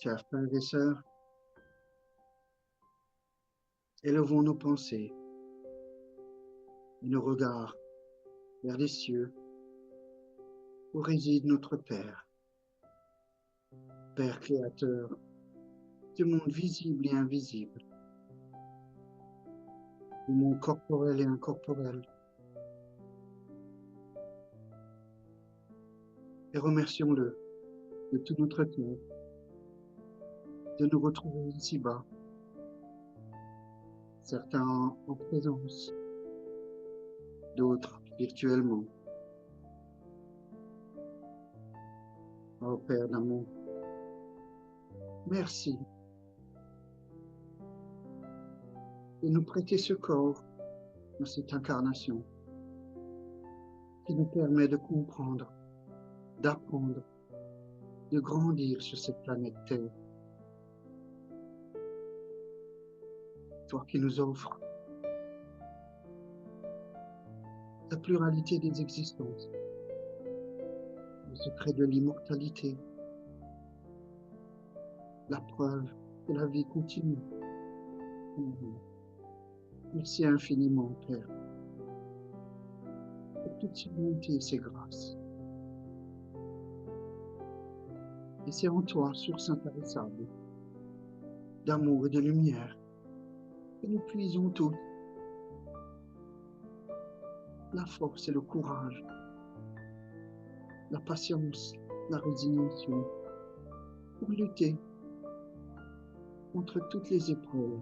Chers frères et sœurs, élevons nos pensées et nos regards vers les cieux où réside notre Père, Père créateur du monde visible et invisible, du monde corporel et incorporel. Et remercions-le de tout notre cœur de nous retrouver ici-bas, certains en présence, d'autres virtuellement. Ô Père d'amour, merci de nous prêter ce corps dans cette incarnation qui nous permet de comprendre, d'apprendre, de grandir sur cette planète Terre. Toi qui nous offres la pluralité des existences, le secret de l'immortalité, la preuve que la vie continue. Merci infiniment, Père, pour toutes ces bontés et ces grâces. Et c'est en toi, source intarissable, d'amour et de lumière, que nous puisons tous la force et le courage, la patience, la résignation, pour lutter contre toutes les épreuves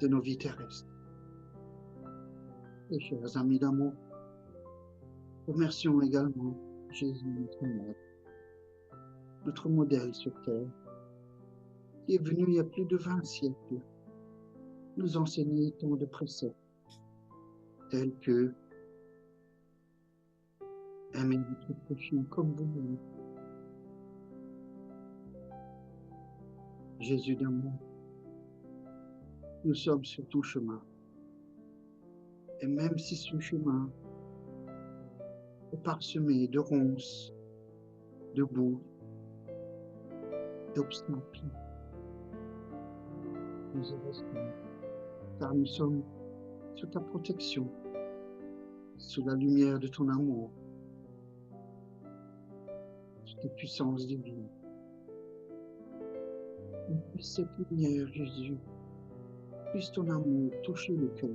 de nos vies terrestres. Et chers amis d'amour, remercions également Jésus, notre Maître, notre modèle sur terre, qui est venu il y a plus de 20 siècles nous enseigner tant de préceptes tels que aimer votre prochain comme vous-même. Jésus d'amour, nous sommes sur ton chemin. Et même si ce chemin est parsemé de ronces, de boue, d'obstacles, nous y restons, car nous sommes sous ta protection, sous la lumière de ton amour, sous ta puissance divine. Et puisse cette lumière, Jésus, puisse ton amour toucher le cœur,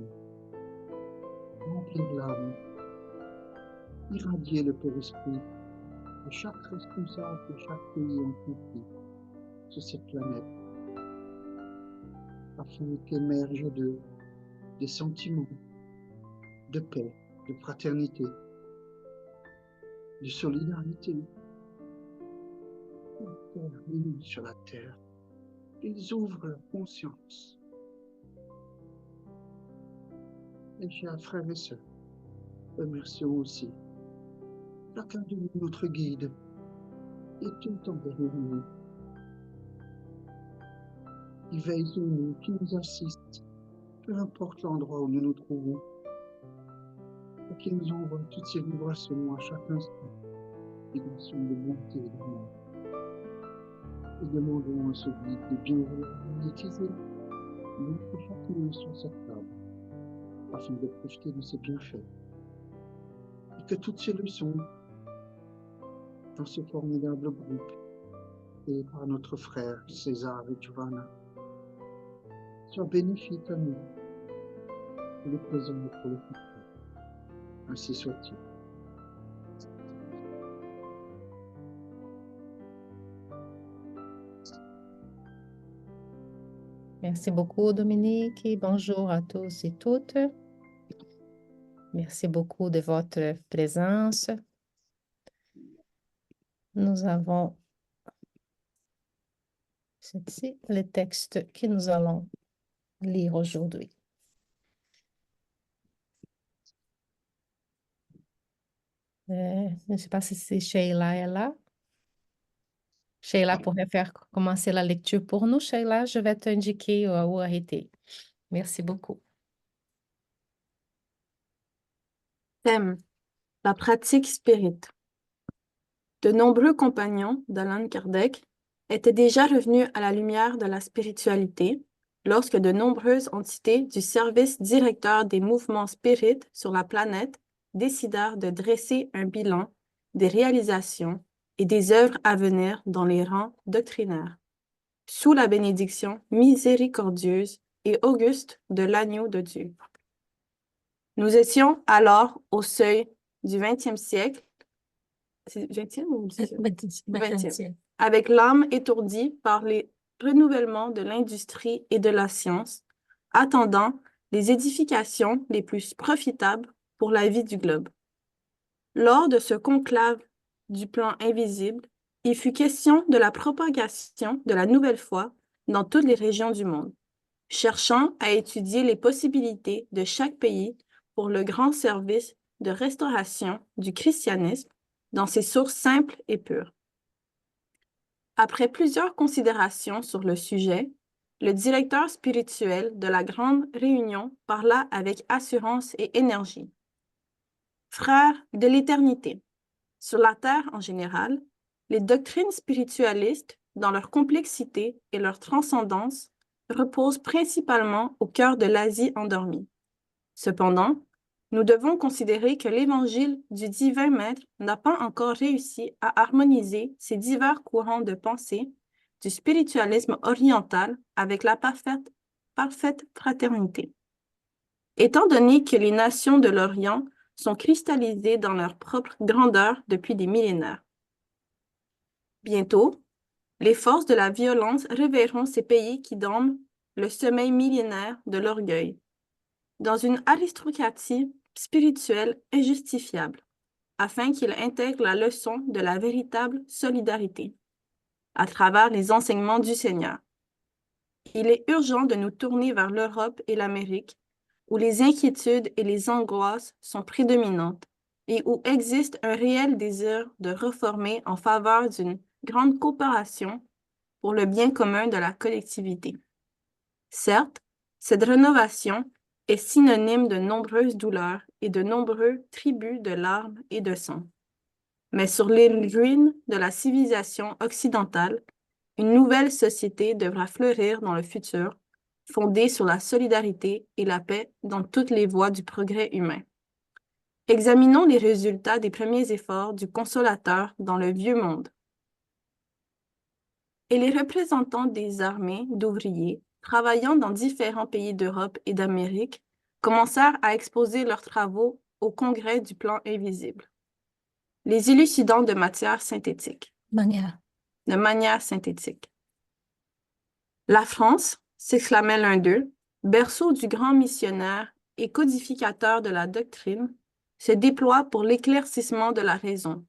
remplir l'âme, irradier le père-esprit de chaque responsable de chaque pays en conflit sur cette planète, afin qu'émergent d'eux des sentiments de paix, de fraternité, de solidarité. Père, viens sur la terre, ils ouvrent leur conscience. Et chers frères et sœurs, remercions aussi chacun de nous, notre guide, et tout le temps derrière nous, qui veille sur nous, qui nous assiste, peu importe l'endroit où nous nous trouvons, et qui nous envoie toutes ces vibrations à chaque instant, vibrations de bonté et d'amour. Et demandons à ce guide de bien vouloir magnétiser notre chacun sur cette table, afin de profiter de ses bienfaits. Et que toutes ces leçons, dans ce formidable groupe, et par notre frère César et Giovanna, soient bénéfiques à nous, pour le présent et pour le futur. Ainsi soit-il. Merci beaucoup, Dominique, et bonjour à tous et toutes. Merci beaucoup de votre présence. Nous avons ceci, le texte que nous allons lire aujourd'hui. Je ne sais pas si Sheila est là. Sheila pourrait commencer la lecture pour nous. Sheila, je vais t'indiquer où arrêter. Merci beaucoup. Thème, la pratique spirit. De nombreux compagnons d'Allan Kardec étaient déjà revenus à la lumière de la spiritualité lorsque de nombreuses entités du service directeur des mouvements spirites sur la planète décidèrent de dresser un bilan des réalisations et des œuvres à venir dans les rangs doctrinaires, sous la bénédiction miséricordieuse et auguste de l'agneau de Dieu. Nous étions alors au seuil du 20e siècle. C'est 20e ou 20e? Avec l'âme étourdie par les renouvellements de l'industrie et de la science, attendant les édifications les plus profitables pour la vie du globe. Lors de ce conclave du plan invisible, il fut question de la propagation de la nouvelle foi dans toutes les régions du monde, cherchant à étudier les possibilités de chaque pays pour le grand service de restauration du christianisme dans ses sources simples et pures. Après plusieurs considérations sur le sujet, le directeur spirituel de la Grande Réunion parla avec assurance et énergie. Frères de l'éternité, sur la Terre en général, les doctrines spiritualistes, dans leur complexité et leur transcendance, reposent principalement au cœur de l'Asie endormie. Cependant, nous devons considérer que l'Évangile du divin Maître n'a pas encore réussi à harmoniser ces divers courants de pensée du spiritualisme oriental avec la parfaite fraternité. Étant donné que les nations de l'Orient sont cristallisées dans leur propre grandeur depuis des millénaires. Bientôt, les forces de la violence réveilleront ces pays qui dorment le sommeil millénaire de l'orgueil, dans une aristocratie spirituelle injustifiable, afin qu'ils intègrent la leçon de la véritable solidarité à travers les enseignements du Seigneur. Il est urgent de nous tourner vers l'Europe et l'Amérique, où les inquiétudes et les angoisses sont prédominantes et où existe un réel désir de reformer en faveur d'une grande coopération pour le bien commun de la collectivité. Certes, cette rénovation est synonyme de nombreuses douleurs et de nombreux tributs de larmes et de sang. Mais sur les ruines de la civilisation occidentale, une nouvelle société devra fleurir dans le futur, fondée sur la solidarité et la paix dans toutes les voies du progrès humain. Examinons les résultats des premiers efforts du Consolateur dans le Vieux Monde. Et les représentants des armées d'ouvriers, travaillant dans différents pays d'Europe et d'Amérique, commencèrent à exposer leurs travaux au Congrès du plan invisible, les élucidants de matière synthétique. De manière synthétique. La France, s'exclamait l'un d'eux, berceau du grand missionnaire et codificateur de la doctrine, se déploie pour l'éclaircissement de la raison,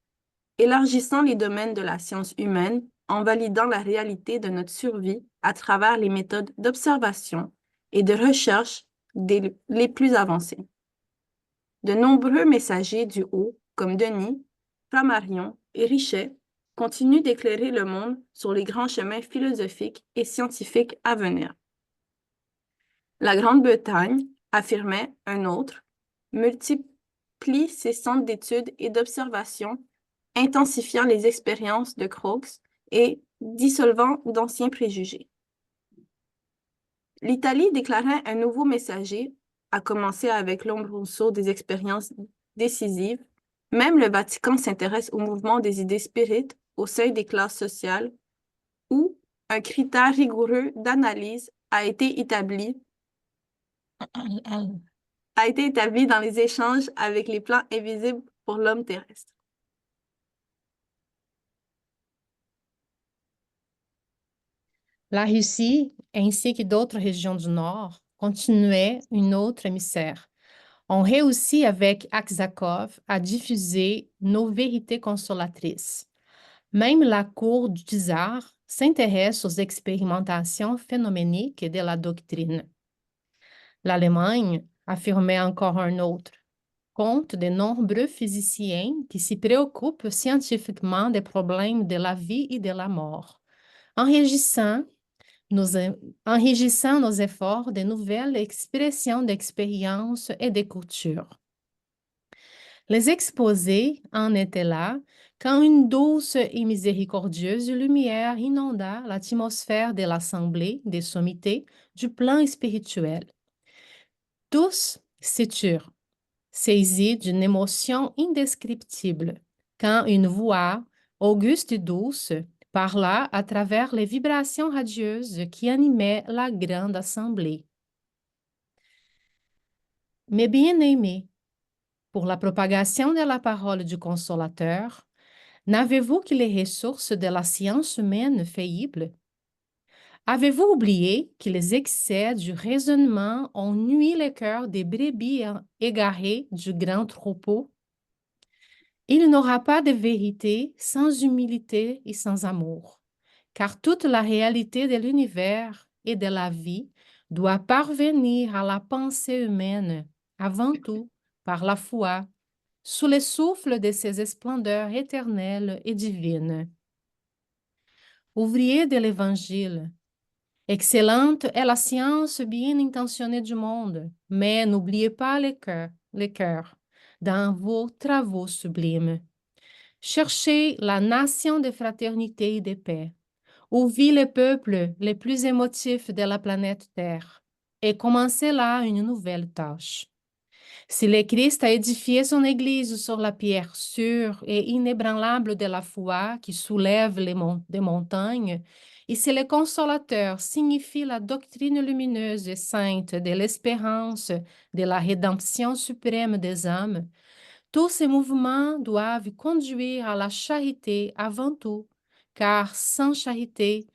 élargissant les domaines de la science humaine en validant la réalité de notre survie à travers les méthodes d'observation et de recherche les plus avancées. De nombreux messagers du haut, comme Denis, Flammarion et Richet, continuent d'éclairer le monde sur les grands chemins philosophiques et scientifiques à venir. La Grande-Bretagne, affirmait un autre, multiplie ses centres d'études et d'observation, intensifiant les expériences de Crookes et dissolvant d'anciens préjugés. L'Italie déclarait un nouveau messager, à commencer avec Lombroso des expériences décisives. Même le Vatican s'intéresse au mouvement des idées spirites au sein des classes sociales, où un critère rigoureux d'analyse a été établi dans les échanges avec les plans invisibles pour l'homme terrestre. La Russie, ainsi que d'autres régions du Nord, continuaient une autre émissaire. On réussit avec Aksakov à diffuser nos vérités consolatrices. Même la cour du tsar s'intéresse aux expérimentations phénoméniques de la doctrine. L'Allemagne, affirmait encore un autre, compte de nombreux physiciens qui se préoccupent scientifiquement des problèmes de la vie et de la mort, enrichissant nos efforts de nouvelles expressions d'expérience et de culture. Les exposés en étaient là quand une douce et miséricordieuse lumière inonda l'atmosphère de l'assemblée des sommités du plan spirituel. Tous se turent, saisis d'une émotion indescriptible, quand une voix auguste et douce parla à travers les vibrations radieuses qui animaient la grande assemblée. Mes bien-aimés, pour la propagation de la parole du Consolateur, n'avez-vous que les ressources de la science humaine faillible? Avez-vous oublié que les excès du raisonnement ont nui le cœur des brebis égarées du grand troupeau? Il n'aura pas de vérité sans humilité et sans amour, car toute la réalité de l'univers et de la vie doit parvenir à la pensée humaine, avant tout par la foi, sous le souffle de ses splendeurs éternelles et divines. Ouvrier de l'Évangile, excellente est la science bien intentionnée du monde, mais n'oubliez pas les cœurs dans vos travaux sublimes. Cherchez la nation de fraternité et de paix, où vit le peuple les plus émotifs de la planète Terre, et commencez là une nouvelle tâche. Si le Christ a édifié son Église sur la pierre sûre et inébranlable de la foi qui soulève des montagnes, et si le Consolateur signifie la doctrine lumineuse et sainte de l'espérance de la rédemption suprême des âmes, tous ces mouvements doivent conduire à la charité avant tout, car sans charité,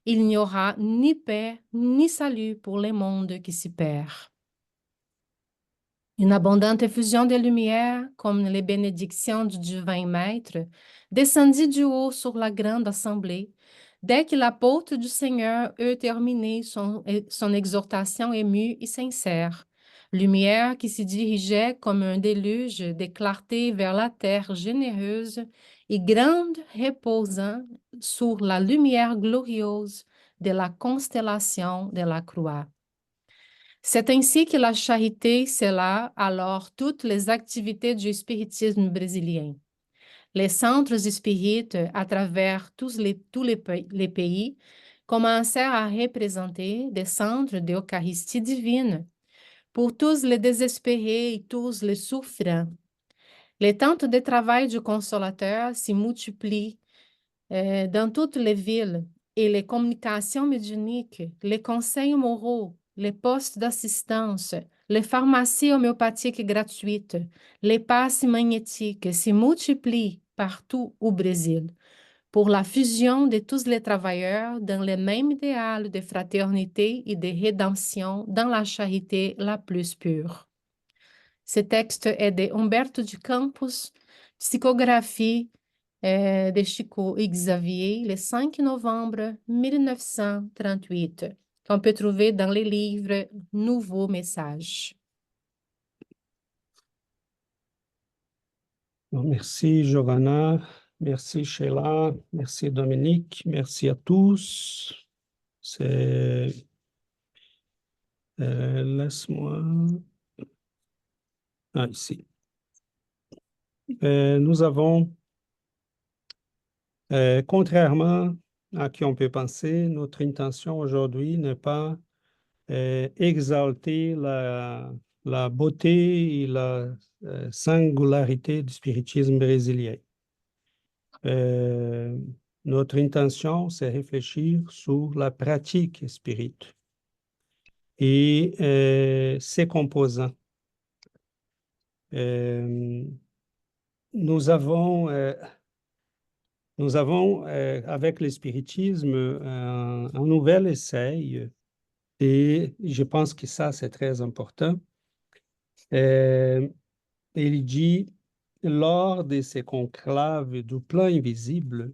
il n'y aura ni paix ni salut pour le monde qui s'y perd. Une abondante effusion de lumière, comme les bénédictions du divin Maître, descendit du haut sur la grande assemblée, dès que l'apôtre du Seigneur eut terminé son exhortation émue et sincère. Lumière qui se dirigeait comme un déluge de clarté vers la terre généreuse et grande, reposant sur la lumière glorieuse de la constellation de la croix. C'est ainsi que la charité scella alors toutes les activités du spiritisme brésilien. Les centres spirites à travers tous les pays commencèrent à représenter des centres d'Eucharistie divine pour tous les désespérés et tous les souffrants. Les tentes de travail du Consolateur se multiplient dans toutes les villes et les communications médiumniques, les conseils moraux, les postes d'assistance, les pharmacies homéopathiques gratuites, les passes magnétiques se multiplient partout au Brésil pour la fusion de tous les travailleurs dans le même idéal de fraternité et de rédemption dans la charité la plus pure. Ce texte est de Humberto de Campos, psychographie de Chico Xavier, le 5 novembre 1938, qu'on peut trouver dans les livres Nouveaux Messages. Merci Giovanna, merci Sheila, merci Dominique, merci à tous. Laisse-moi... Ah, ici. Nous avons, contrairement à qui on peut penser, notre intention aujourd'hui n'est pas exalter la beauté et la singularité du spiritisme brésilien. Notre intention, c'est réfléchir sur la pratique spirituelle et ses composants. Nous avons avec le spiritisme un nouvel essai et je pense que ça, c'est très important. Il dit, lors de ces conclaves du plan invisible,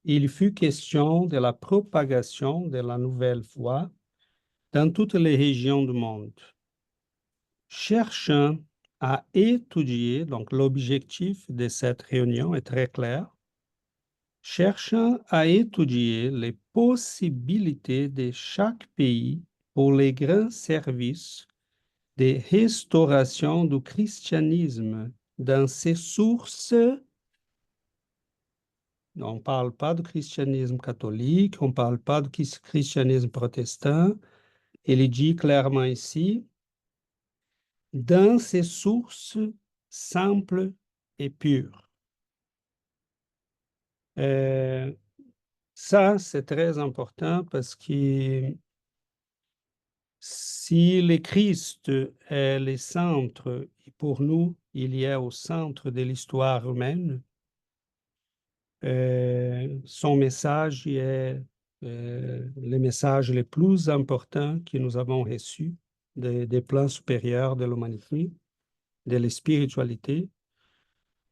il fut question de la propagation de la nouvelle foi dans toutes les régions du monde. Cherchant à étudier, donc l'objectif de cette réunion est très clair, cherchant à étudier les possibilités de chaque pays pour les grands services de restauration du christianisme dans ses sources On ne parle pas du christianisme catholique, on ne parle pas du christianisme protestant. Il dit clairement ici, dans ses sources simples et pures. Ça, c'est très important parce que si le Christ est le centre, et pour nous, il est au centre de l'histoire humaine, son message est le message le plus important que nous avons reçu des plans supérieurs de l'humanité, de la spiritualité.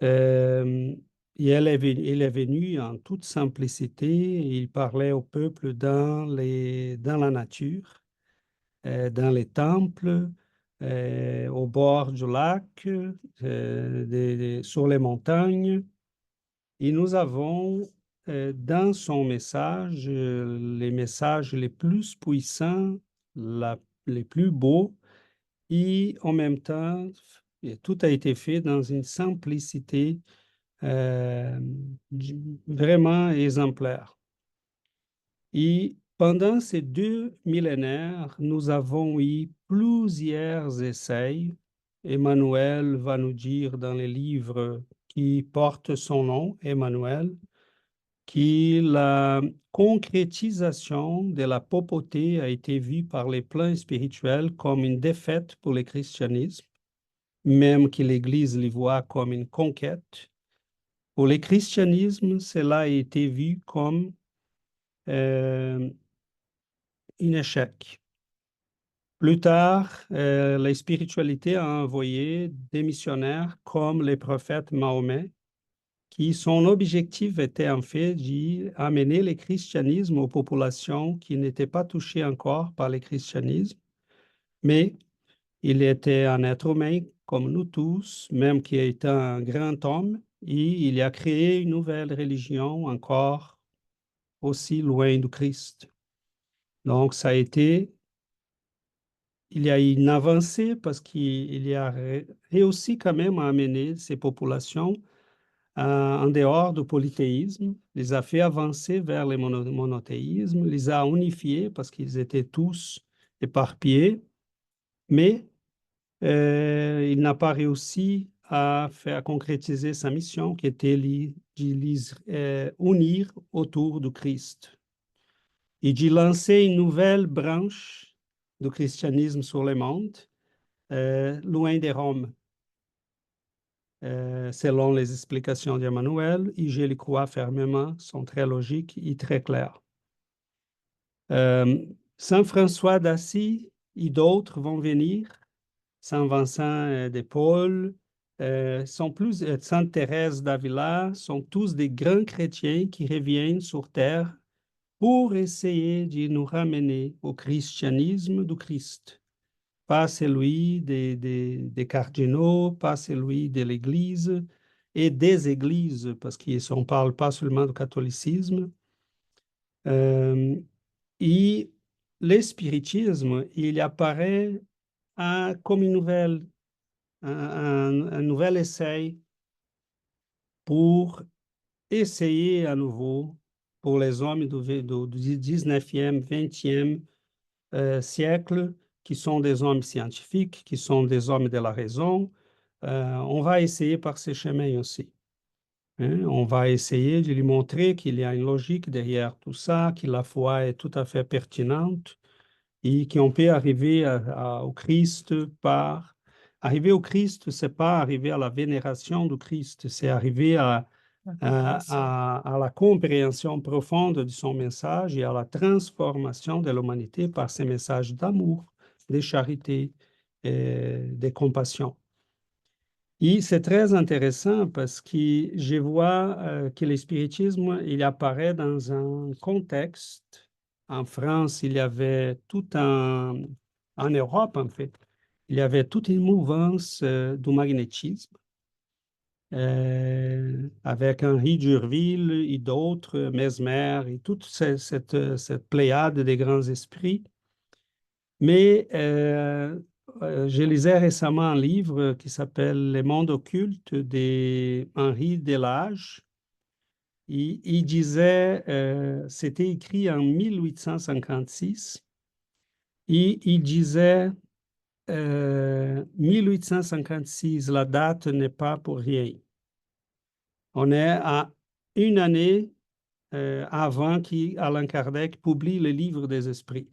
Et il est venu en toute simplicité, il parlait au peuple dans la nature, dans les temples, au bord du lac, sur les montagnes. Et nous avons dans son message les messages les plus puissants, les plus beaux, et en même temps, tout a été fait dans une simplicité euh, vraiment exemplaire. Et pendant ces 2 millénaires, nous avons eu plusieurs essais. Emmanuel va nous dire dans les livres qui portent son nom, Emmanuel, que la concrétisation de la papauté a été vue par les plans spirituels comme une défaite pour le christianisme, même que l'Église les voit comme une conquête. Pour le christianisme, cela a été vu comme un échec. Plus tard, la spiritualité a envoyé des missionnaires comme les prophètes Mahomet, qui son objectif était en fait d'amener le christianisme aux populations qui n'étaient pas touchées encore par le christianisme, mais il était un être humain comme nous tous, même qui était un grand homme, et il a créé une nouvelle religion encore aussi loin du Christ. Donc, ça a été, il y a une avancée parce qu'il a réussi quand même à amener ces populations en dehors du polythéisme, les a fait avancer vers le monothéisme, les a unifiés parce qu'ils étaient tous éparpillés, mais il n'a pas réussi à concrétiser sa mission qui était de les unir autour du Christ et de lancer une nouvelle branche du christianisme sur le monde, loin de Rome. Selon les explications d'Emmanuel, et je les crois fermement, sont très logiques et très claires. Saint François d'Assise et d'autres vont venir, Saint Vincent de Paul, Sainte Thérèse d'Avila, sont tous des grands chrétiens qui reviennent sur terre pour essayer de nous ramener au christianisme du Christ. Pas celui des cardinaux, pas celui de l'Église et des églises, parce qu'on ne parle pas seulement du catholicisme. Et le spiritisme, il apparaît comme un nouvel essai pour essayer à nouveau, pour les hommes du 19e, 20e siècle, qui sont des hommes scientifiques, qui sont des hommes de la raison, on va essayer par ces chemins aussi. On va essayer de lui montrer qu'il y a une logique derrière tout ça, que la foi est tout à fait pertinente et qu'on peut arriver au Christ par... Arriver au Christ, ce n'est pas arriver à la vénération du Christ, c'est arriver à la compréhension profonde de son message et à la transformation de l'humanité par ses messages d'amour, de charité et de compassion. Et c'est très intéressant parce que je vois que le spiritisme, il apparaît dans un contexte. En France, il y avait en Europe, en fait, il y avait toute une mouvance du magnétisme avec Henri Durville et d'autres, Mesmer et toute cette pléiade des grands esprits. Mais je lisais récemment un livre qui s'appelle Les mondes occultes d'Henri Delage. il disait, c'était écrit en 1856, et il disait, 1856, la date n'est pas pour rien. On est à une année avant qu'Allan Kardec publie le Livre des Esprits,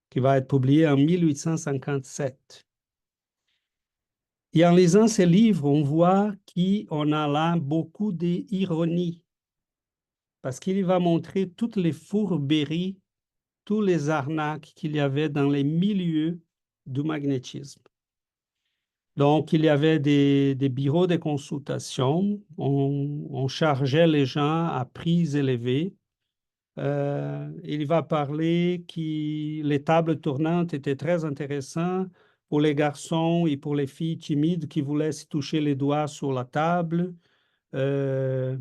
qui va être publié en 1857. Et en lisant ces livres, on voit qu'on a là beaucoup d'ironie, parce qu'il va montrer toutes les fourberies, tous les arnaques qu'il y avait dans les milieux du magnétisme. Donc, il y avait des bureaux de consultation, on chargeait les gens à prix élevés. Il va parler que les tables tournantes étaient très intéressantes pour les garçons et pour les filles timides qui voulaient se toucher les doigts sur la table. Il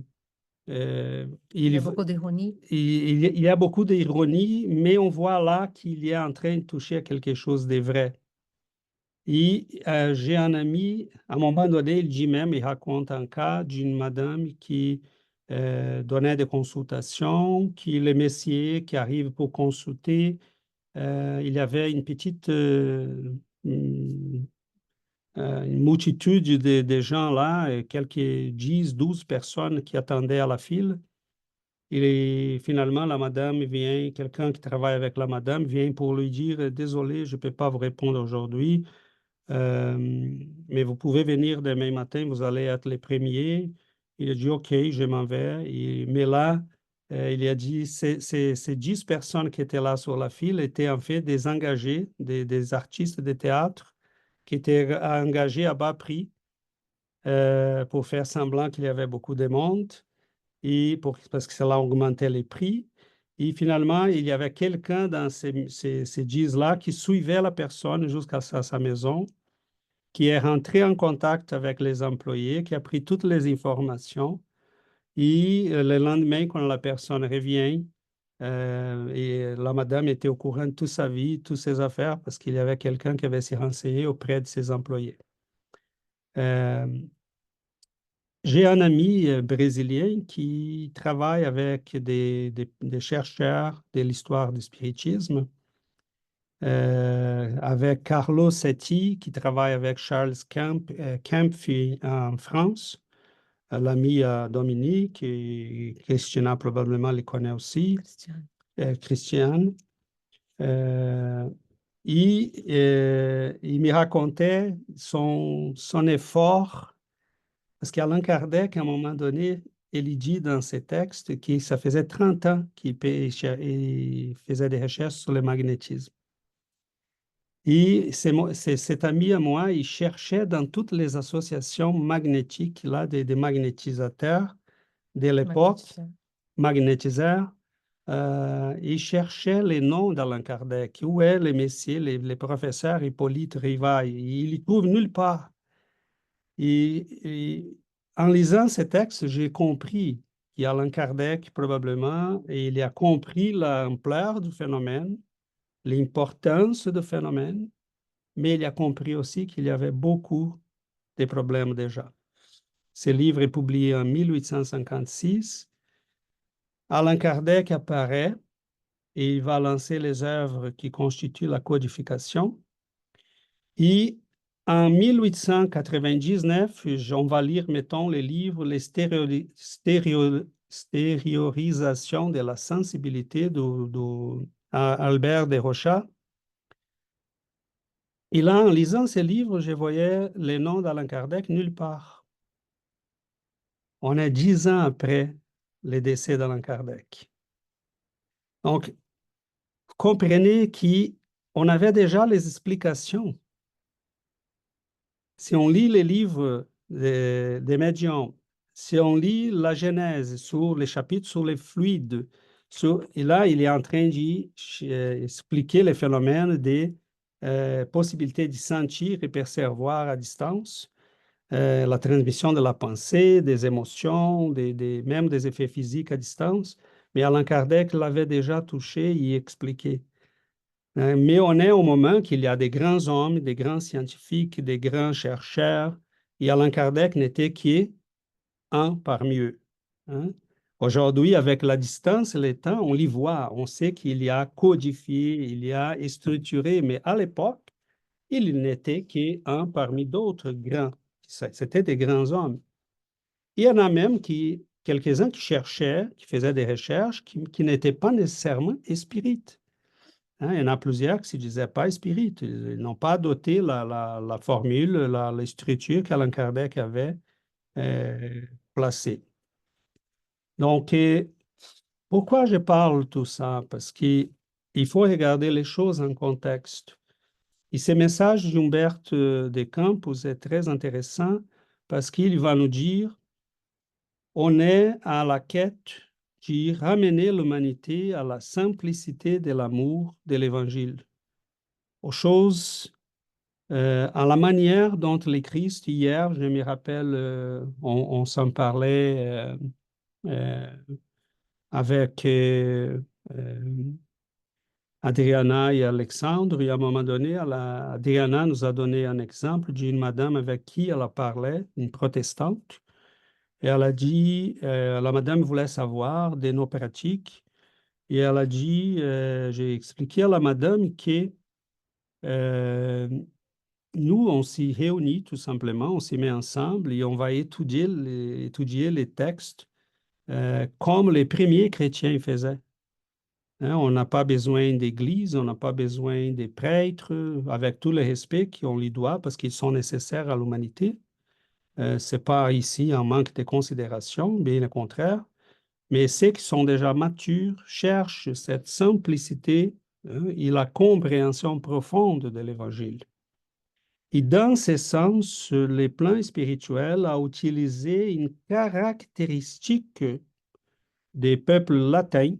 y a beaucoup d'ironie. Il y a beaucoup d'ironie, mais on voit là qu'il est en train de toucher à quelque chose de vrai. Et j'ai un ami, à un moment donné, il dit même, il raconte un cas d'une madame qui donnait des consultations, qui le messier qui arrive pour consulter, il y avait une petite une multitude de gens là, quelques 10, 12 personnes qui attendaient à la file. Et finalement, la madame vient, quelqu'un qui travaille avec la madame vient pour lui dire, désolé, je ne peux pas vous répondre aujourd'hui. Mais vous pouvez venir demain matin, vous allez être les premiers. Il a dit, OK, je m'en vais. Mais là, il a dit, ces 10 personnes qui étaient là sur la file étaient en fait des engagés, des artistes de théâtre qui étaient engagés à bas prix pour faire semblant qu'il y avait beaucoup de monde parce que cela augmentait les prix. Et finalement, il y avait quelqu'un dans ces 10-là qui suivait la personne jusqu'à sa maison, qui est rentré en contact avec les employés, qui a pris toutes les informations. Et le lendemain, quand la personne revient, et la madame était au courant de toute sa vie, toutes ses affaires, parce qu'il y avait quelqu'un qui avait s'y renseigné auprès de ses employés. J'ai un ami brésilien qui travaille avec des chercheurs de l'histoire du spiritisme, avec Carlo Setti, qui travaille avec Charles Kempf en France, l'ami Dominique, et Christiana probablement le connaît aussi, Christiane. Il me racontait son effort, parce qu'Allan Kardec, à un moment donné, il dit dans ses textes que ça faisait 30 ans qu'il faisait des recherches sur le magnétisme. Et cet ami à moi, il cherchait dans toutes les associations magnétiques, là, des magnétisateurs de l'époque, magnétiseurs, il cherchait les noms d'Allan Kardec. Où est les messieurs, les professeurs Hippolyte Rivail? Il ne trouve nulle part. Et en lisant ces textes, j'ai compris qu'Allan Kardec, probablement, il a compris l'ampleur du phénomène, l'importance du phénomène, mais il a compris aussi qu'il y avait beaucoup de problèmes déjà. Ce livre est publié en 1856. Allan Kardec apparaît et il va lancer les œuvres qui constituent la codification. Et en 1899, on va lire, mettons, les livres, les stériorisations de la sensibilité d'Albert de Rochat. Et là, en lisant ces livres, je voyais les noms d'Allan Kardec nulle part. On est 10 ans après le décès d'Allan Kardec. Donc, comprenez qu'on avait déjà les explications. Si on lit les livres des médiums, si on lit la Genèse sur les chapitres sur les fluides, et là, il est en train d'expliquer les phénomènes des possibilités de sentir et percevoir à distance, la transmission de la pensée, des émotions, même des effets physiques à distance. Mais Allan Kardec l'avait déjà touché et expliqué. Mais on est au moment qu'il y a des grands hommes, des grands scientifiques, des grands chercheurs, et Allan Kardec n'était qu'un parmi eux. Aujourd'hui, avec la distance et le temps, on l'y voit. On sait qu'il y a codifié, il y a structuré, mais à l'époque, il n'était qu'un parmi d'autres grands. C'était des grands hommes. Il y en a même quelques-uns qui cherchaient, qui faisaient des recherches, qui n'étaient pas nécessairement spirites. Hein, il y en a plusieurs qui ne se disaient pas spirites. Ils n'ont pas doté la formule, la structure qu'Allan Kardec avait placée. Donc, pourquoi je parle tout ça? Parce qu'il faut regarder les choses en contexte. Et ce message d'Humbert de Campos est très intéressant parce qu'il va nous dire on est à la quête de ramener l'humanité à la simplicité de l'amour de l'Évangile, aux choses, à la manière dont les Christ, hier, je me rappelle, on s'en parlait avec Adriana et Alexandre, et à un moment donné, Adriana nous a donné un exemple d'une madame avec qui elle a parlé, une protestante, et elle a dit, la madame voulait savoir de nos pratiques, et elle a dit, j'ai expliqué à la madame que nous, on s'y réunit tout simplement, on s'y met ensemble et on va étudier les textes comme les premiers chrétiens faisaient. Hein, on n'a pas besoin d'église, on n'a pas besoin des prêtres, avec tout le respect qu'on lui doit parce qu'ils sont nécessaires à l'humanité. Ce n'est pas ici un manque de considération, bien au contraire. Mais ceux qui sont déjà matures cherchent cette simplicité et la compréhension profonde de l'Évangile. Et dans ce sens, le plan spirituel a utilisé une caractéristique des peuples latins.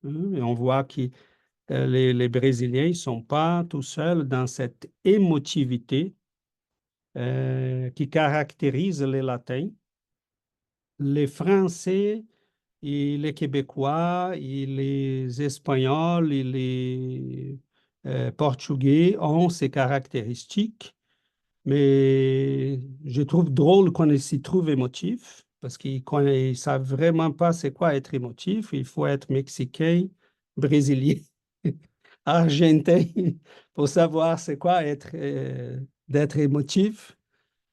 Et on voit que les Brésiliens ne sont pas tout seuls dans cette émotivité qui caractérise les Latins. Les Français et les Québécois et les Espagnols et les Portugais ont ces caractéristiques, mais je trouve drôle qu'on s'y trouve émotif parce qu'ils ne savent vraiment pas c'est quoi être émotif. Il faut être mexicain, brésilien, argentin pour savoir c'est quoi d'être émotif.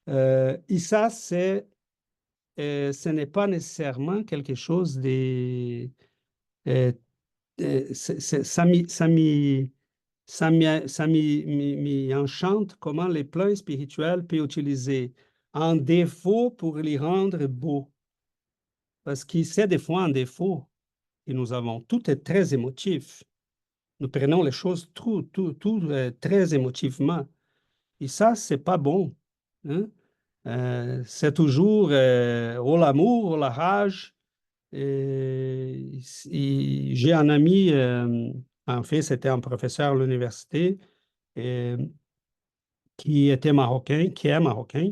Et ça, ce n'est pas nécessairement quelque chose de... ça m'y enchante comment les plans spirituels peuvent utiliser un défaut pour les rendre beaux. Parce que c'est des fois un défaut que nous avons. Tout est très émotif. Nous prenons les choses tout très émotivement. Et ça, c'est pas bon. Hein? C'est toujours ou l'amour, ou la rage. Et j'ai un ami, en fait, c'était un professeur à l'université qui était marocain, qui est marocain,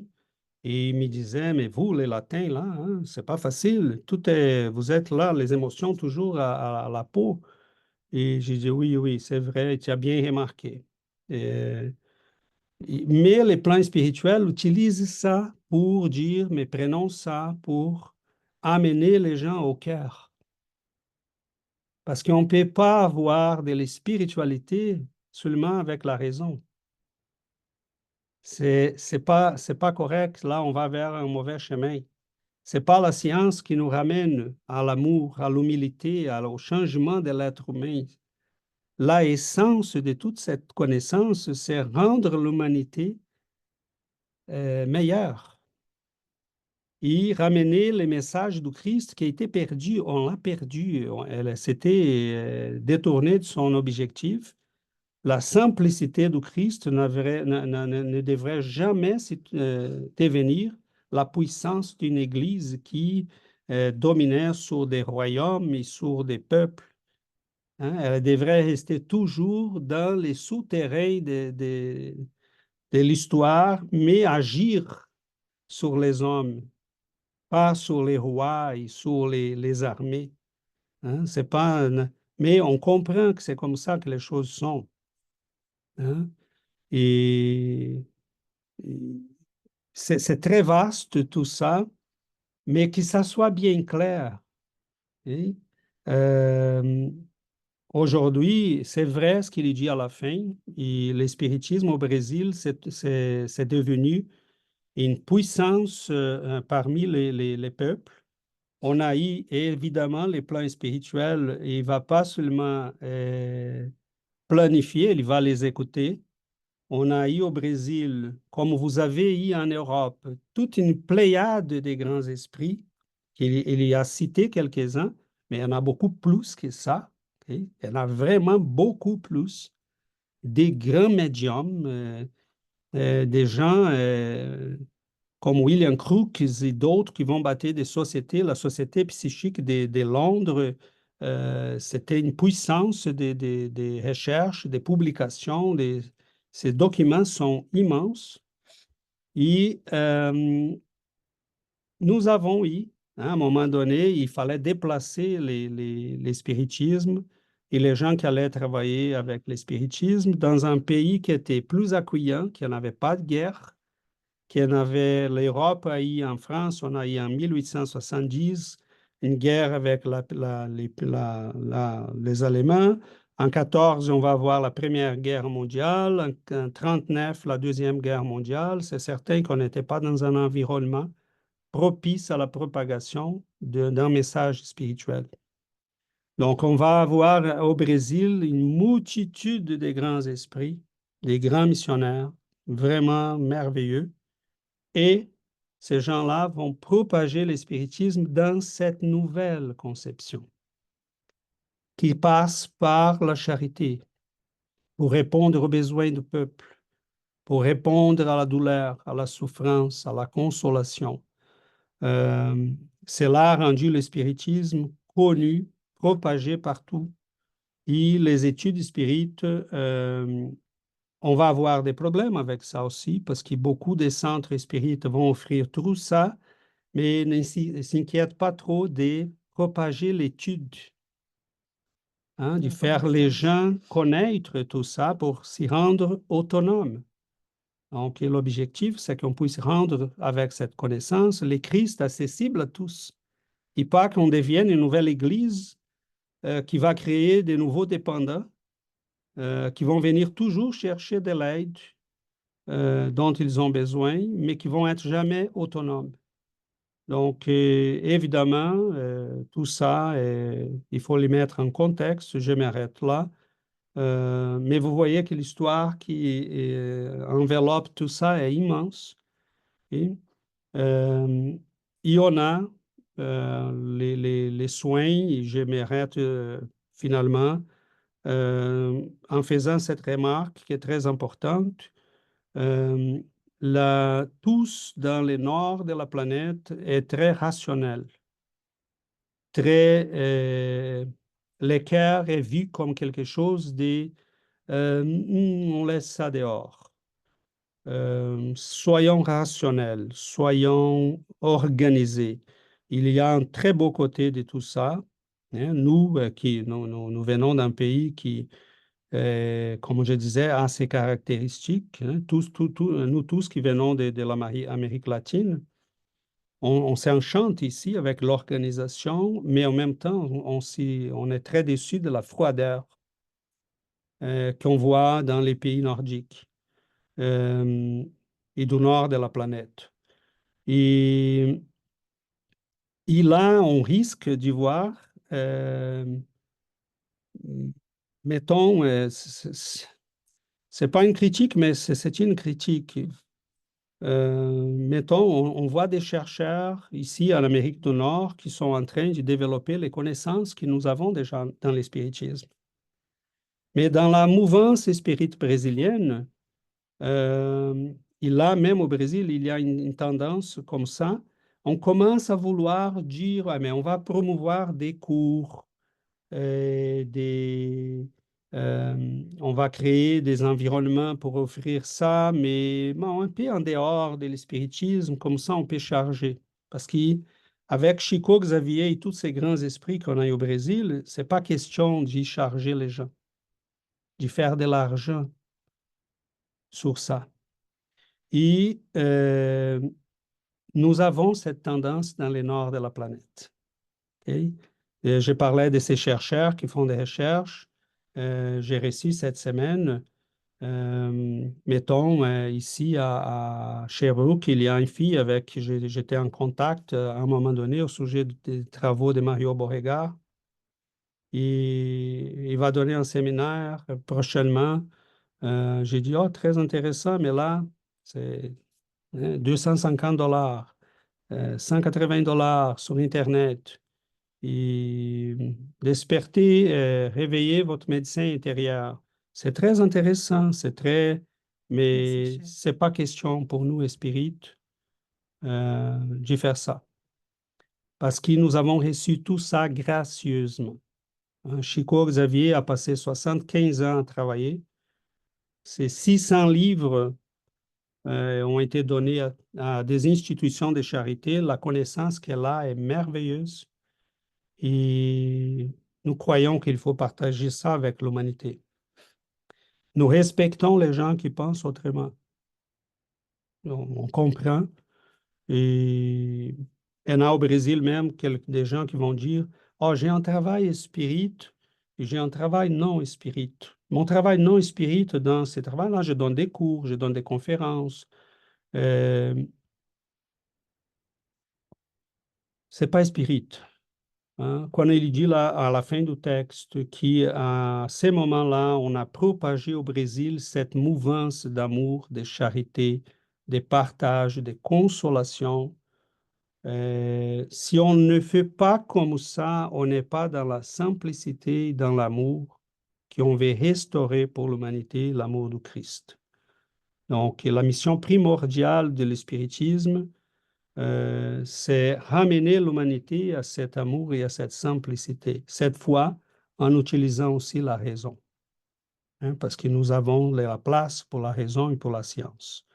et il me disait, mais vous, les Latins, là, hein, c'est pas facile. Vous êtes là, les émotions toujours à la peau. Et j'ai dit, oui, oui, c'est vrai, tu as bien remarqué. Mais les plans spirituels utilisent ça pour dire, mais prenons ça pour amener les gens au cœur. Parce qu'on ne peut pas avoir de la spiritualité seulement avec la raison. C'est pas correct. Là, on va vers un mauvais chemin. C'est pas la science qui nous ramène à l'amour, à l'humilité, au changement de l'être humain. L'essence de toute cette connaissance, c'est rendre l'humanité meilleure et ramener le message du Christ qui a été perdu. On l'a perdu. Elle s'était détournée de son objectif. La simplicité du Christ ne devrait jamais devenir la puissance d'une Église qui dominait sur des royaumes et sur des peuples. Hein? Elle devrait rester toujours dans les souterrains de l'histoire, mais agir sur les hommes, pas sur les rois et sur les armées. Hein? C'est pas mais on comprend que c'est comme ça que les choses sont. Hein? Et c'est très vaste tout ça, mais que ça soit bien clair. ok? Euh, Aujourd'hui, c'est vrai ce qu'il dit à la fin, et le spiritisme au Brésil, c'est devenu une puissance parmi les peuples. On a eu évidemment les plans spirituels, et il ne va pas seulement planifier, il va les écouter. On a eu au Brésil, comme vous avez eu en Europe, toute une pléiade de grands esprits. Il y a cité quelques-uns, mais il y en a beaucoup plus que ça. Ok? Il y en a vraiment beaucoup plus. Des grands médiums, des gens comme William Crookes et d'autres qui vont bâtir des sociétés. La Société psychique de Londres, c'était une puissance des recherches, des publications. Ces documents sont immenses. Et nous avons eu, hein, à un moment donné, il fallait déplacer les spiritismes et les gens qui allaient travailler avec les spiritismes dans un pays qui était plus accueillant, qui n'avait pas de guerre, qui en avait. L'Europe a eu en France, on a eu en 1870 une guerre avec les Allemands. En 14, on va avoir la Première Guerre mondiale. En 39, la Deuxième Guerre mondiale. C'est certain qu'on n'était pas dans un environnement propice à la propagation d'un message spirituel. Donc, on va avoir au Brésil une multitude de grands esprits, des grands missionnaires, vraiment merveilleux. Et ces gens-là vont propager le spiritisme dans cette nouvelle conception qui passe par la charité pour répondre aux besoins du peuple, pour répondre à la douleur, à la souffrance, à la consolation. Cela a rendu le spiritisme connu, propagé partout. Et les études spirites, on va avoir des problèmes avec ça aussi, parce que beaucoup de centres spirites vont offrir tout ça, mais ne s'inquiètent pas trop de propager l'étude, hein, de faire les gens connaître tout ça pour s'y rendre autonomes. Donc, l'objectif, c'est qu'on puisse rendre avec cette connaissance les Christ accessibles à tous. Et pas qu'on devienne une nouvelle Église qui va créer de nouveaux dépendants qui vont venir toujours chercher de l'aide dont ils ont besoin, mais qui vont être jamais autonomes. Donc, évidemment, tout ça, il faut les mettre en contexte. Je m'arrête là. Mais vous voyez que l'histoire qui enveloppe tout ça est immense. Et, il y en a les soins, et je m'arrête finalement en faisant cette remarque qui est très importante. Tous dans le nord de la planète est très rationnel. L'équerre est vu comme quelque chose de on laisse ça dehors. Soyons rationnels, soyons organisés. Il y a un très beau côté de tout ça. Hein. Nous venons d'un pays qui, comme je disais, a ses caractéristiques. Hein. Nous tous qui venons de l'Amérique latine, on s'enchante ici avec l'organisation, mais en même temps, on est très déçu de la froideur qu'on voit dans les pays nordiques et du nord de la planète. Et là, on risque d'y voir, mettons, c'est pas une critique, mais c'est une critique. Mettons, on voit des chercheurs ici en Amérique du Nord qui sont en train de développer les connaissances que nous avons déjà dans le spiritisme. Mais dans la mouvance spirite brésilienne, et là, même au Brésil, il y a une tendance comme ça. On commence à vouloir dire, ah, mais on va promouvoir des cours, on va créer des environnements pour offrir ça, mais bon, un peu en dehors de l'espiritisme, comme ça on peut charger. Parce qu'avec Chico Xavier et tous ces grands esprits qu'on a au Brésil, c'est pas question d'y charger les gens, d'y faire de l'argent sur ça. Et nous avons cette tendance dans le nord de la planète. Okay? Et je parlais de ces chercheurs qui font des recherches. J'ai reçu cette semaine, mettons, ici à Sherbrooke, il y a une fille avec qui j'étais en contact à un moment donné au sujet des travaux de Mario Beauregard. Et il va donner un séminaire prochainement. J'ai dit, oh, très intéressant, mais là, c'est $250, $180 sur Internet. Et desperter, réveiller votre médecin intérieur. C'est très intéressant, c'est très, mais cher. c'est pas question pour nous, spirites, de faire ça. Parce que nous avons reçu tout ça gracieusement. Hein, Chico Xavier a passé 75 ans à travailler. Ces 600 livres ont été donnés à des institutions de charité. La connaissance qu'elle a est merveilleuse. Et nous croyons qu'il faut partager ça avec l'humanité. Nous respectons les gens qui pensent autrement. On comprend. Et il y en a au Brésil même des gens qui vont dire, oh, j'ai un travail spirit et j'ai un travail non spirit. Mon travail non spirit, dans ce travail-là, je donne des cours, je donne des conférences. C'est pas spirit. Hein. Quand il dit là, à la fin du texte qu'à ces moments-là, on a propagé au Brésil cette mouvance d'amour, de charité, de partage, de consolation. Si on ne fait pas comme ça, on n'est pas dans la simplicité, dans l'amour qu'on veut restaurer pour l'humanité, l'amour du Christ. Donc, la mission primordiale de l'espiritisme, c'est ramener l'humanité à cet amour et à cette simplicité, cette fois en utilisant aussi la raison, hein, parce que nous avons la place pour la raison et pour la science.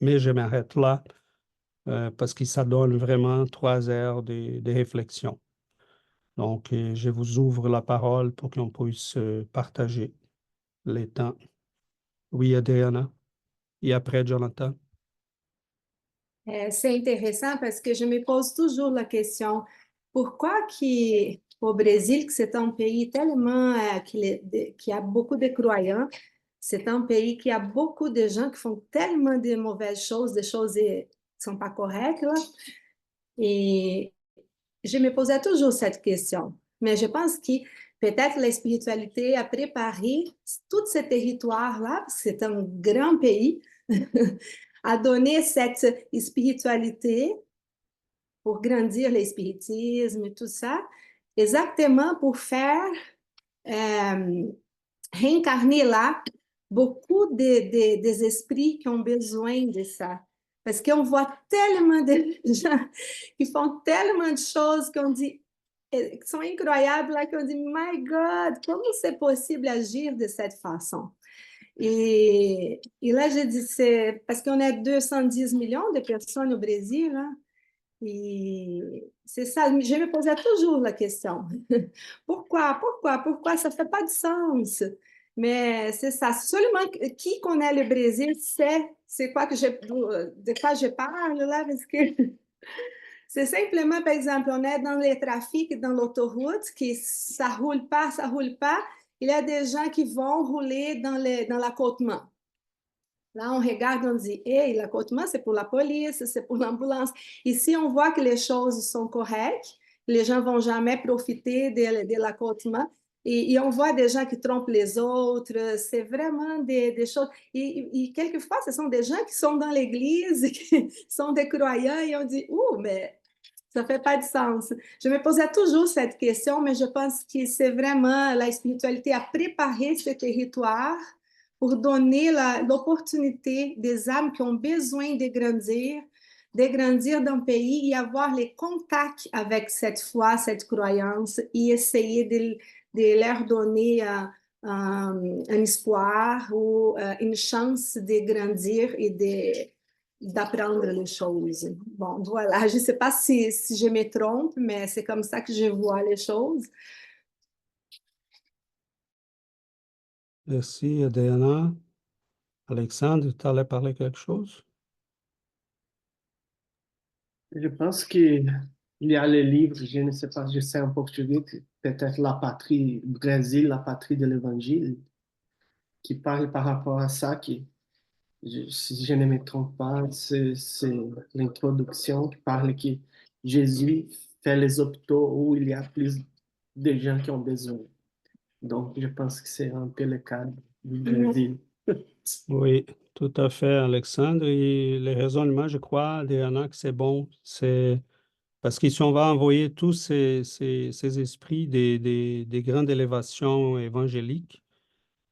Mais je m'arrête là parce que ça donne vraiment 3 heures de réflexion. Donc, je vous ouvre la parole pour qu'on puisse partager les temps. Oui, Adriana. Et après, Jonathan. C'est intéressant parce que je me pose toujours la question, pourquoi au Brésil, que c'est un pays tellement qui a beaucoup de croyants, c'est un pays qui a beaucoup de gens qui font tellement de mauvaises choses, des choses qui ne sont pas correctes, là. Et je me posais toujours cette question. Mais je pense que peut-être la spiritualité a préparé tout ce territoire-là, parce que c'est un grand pays, à donner cette spiritualité pour grandir le spiritisme et tout ça, exactement pour faire réincarner là beaucoup des esprits qui ont besoin de ça. Parce qu'on voit tellement de gens qui font tellement de choses qu'on dit, qui sont incroyables, là, qu'on dit, my God, comment c'est possible d'agir de cette façon? Et là, je dis, c'est parce qu'on est 210 millions de personnes au Brésil, hein, et c'est ça, je me posais toujours la question. Pourquoi ça ne fait pas de sens? Mais c'est ça, seulement qui connaît le Brésil sait c'est quoi de quoi je parle là, parce que c'est simplement, par exemple, on est dans les trafics, dans l'autoroute, que ça roule pas. Il y a des gens qui vont rouler dans l'accotement. Là, on regarde, on dit, hey, l'accotement, c'est pour la police, c'est pour l'ambulance. Ici, on voit que les choses sont correctes, les gens ne vont jamais profiter de l'accotement. Et on voit des gens qui trompent les autres, c'est vraiment des choses. Et quelquefois, ce sont des gens qui sont dans l'église, qui sont des croyants, et on dit, ouh, mais ça ne fait pas de sens. Je me posais toujours cette question, mais je pense que c'est vraiment la spiritualité à préparer ce territoire pour donner l'opportunité des âmes qui ont besoin de grandir dans le pays et avoir les contacts avec cette foi, cette croyance et essayer de leur donner un espoir ou une chance de grandir et d'apprendre les choses. Bon, voilà, je ne sais pas si je me trompe, mais c'est comme ça que je vois les choses. Merci, Adriana. Alexandre, tu allais parler quelque chose? Je pense que il y a le livre, je ne sais pas, je sais en portugais, peut-être La Patrie, Brésil, la patrie de l'Évangile, qui parle par rapport à ça, si je ne me trompe pas, c'est l'introduction qui parle que Jésus fait les hôpitaux où il y a plus de gens qui ont besoin. Donc, je pense que c'est un peu le cas du Brésil. Oui, tout à fait, Alexandre. Et les raisonnements, je crois, Adriana, que c'est bon. C'est parce qu'ici, on va envoyer tous ces esprits des grandes élévations évangéliques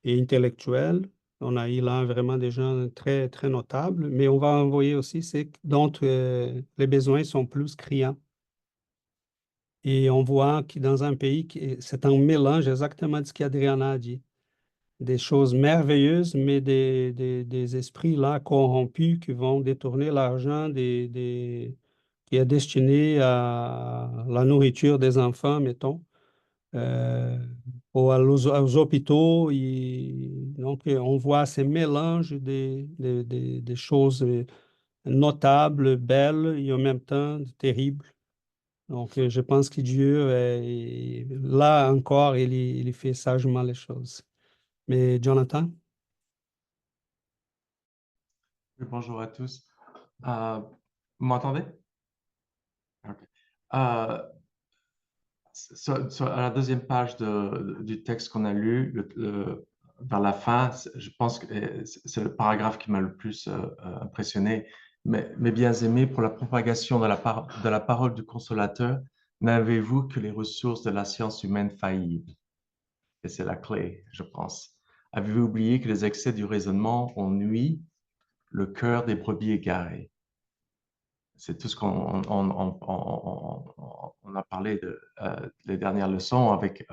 et intellectuelles. On a eu là vraiment des gens très, très notables, mais on va envoyer aussi ceux dont les besoins sont plus criants. Et on voit que dans un pays, c'est un mélange exactement de ce qu'Adriana a dit. Des choses merveilleuses, mais des esprits là corrompus qui vont détourner l'argent qui est destiné à la nourriture des enfants, mettons, euh, ou aux hôpitaux. Donc, on voit ces mélanges des choses notables, belles et en même temps terribles. Donc, je pense que Dieu, là encore, il fait sagement les choses. Mais Jonathan? Oui, bonjour à tous. Vous m'entendez? Ok. Euh, à la deuxième page du texte qu'on a lu, vers la fin, je pense que c'est le paragraphe qui m'a le plus impressionné. Mais bien aimés, pour la propagation de la parole du Consolateur, n'avez-vous que les ressources de la science humaine faillibles? Et c'est la clé, je pense. Avez-vous oublié que les excès du raisonnement ont nui le cœur des brebis égarées? C'est tout ce qu'on on a parlé les dernières leçons avec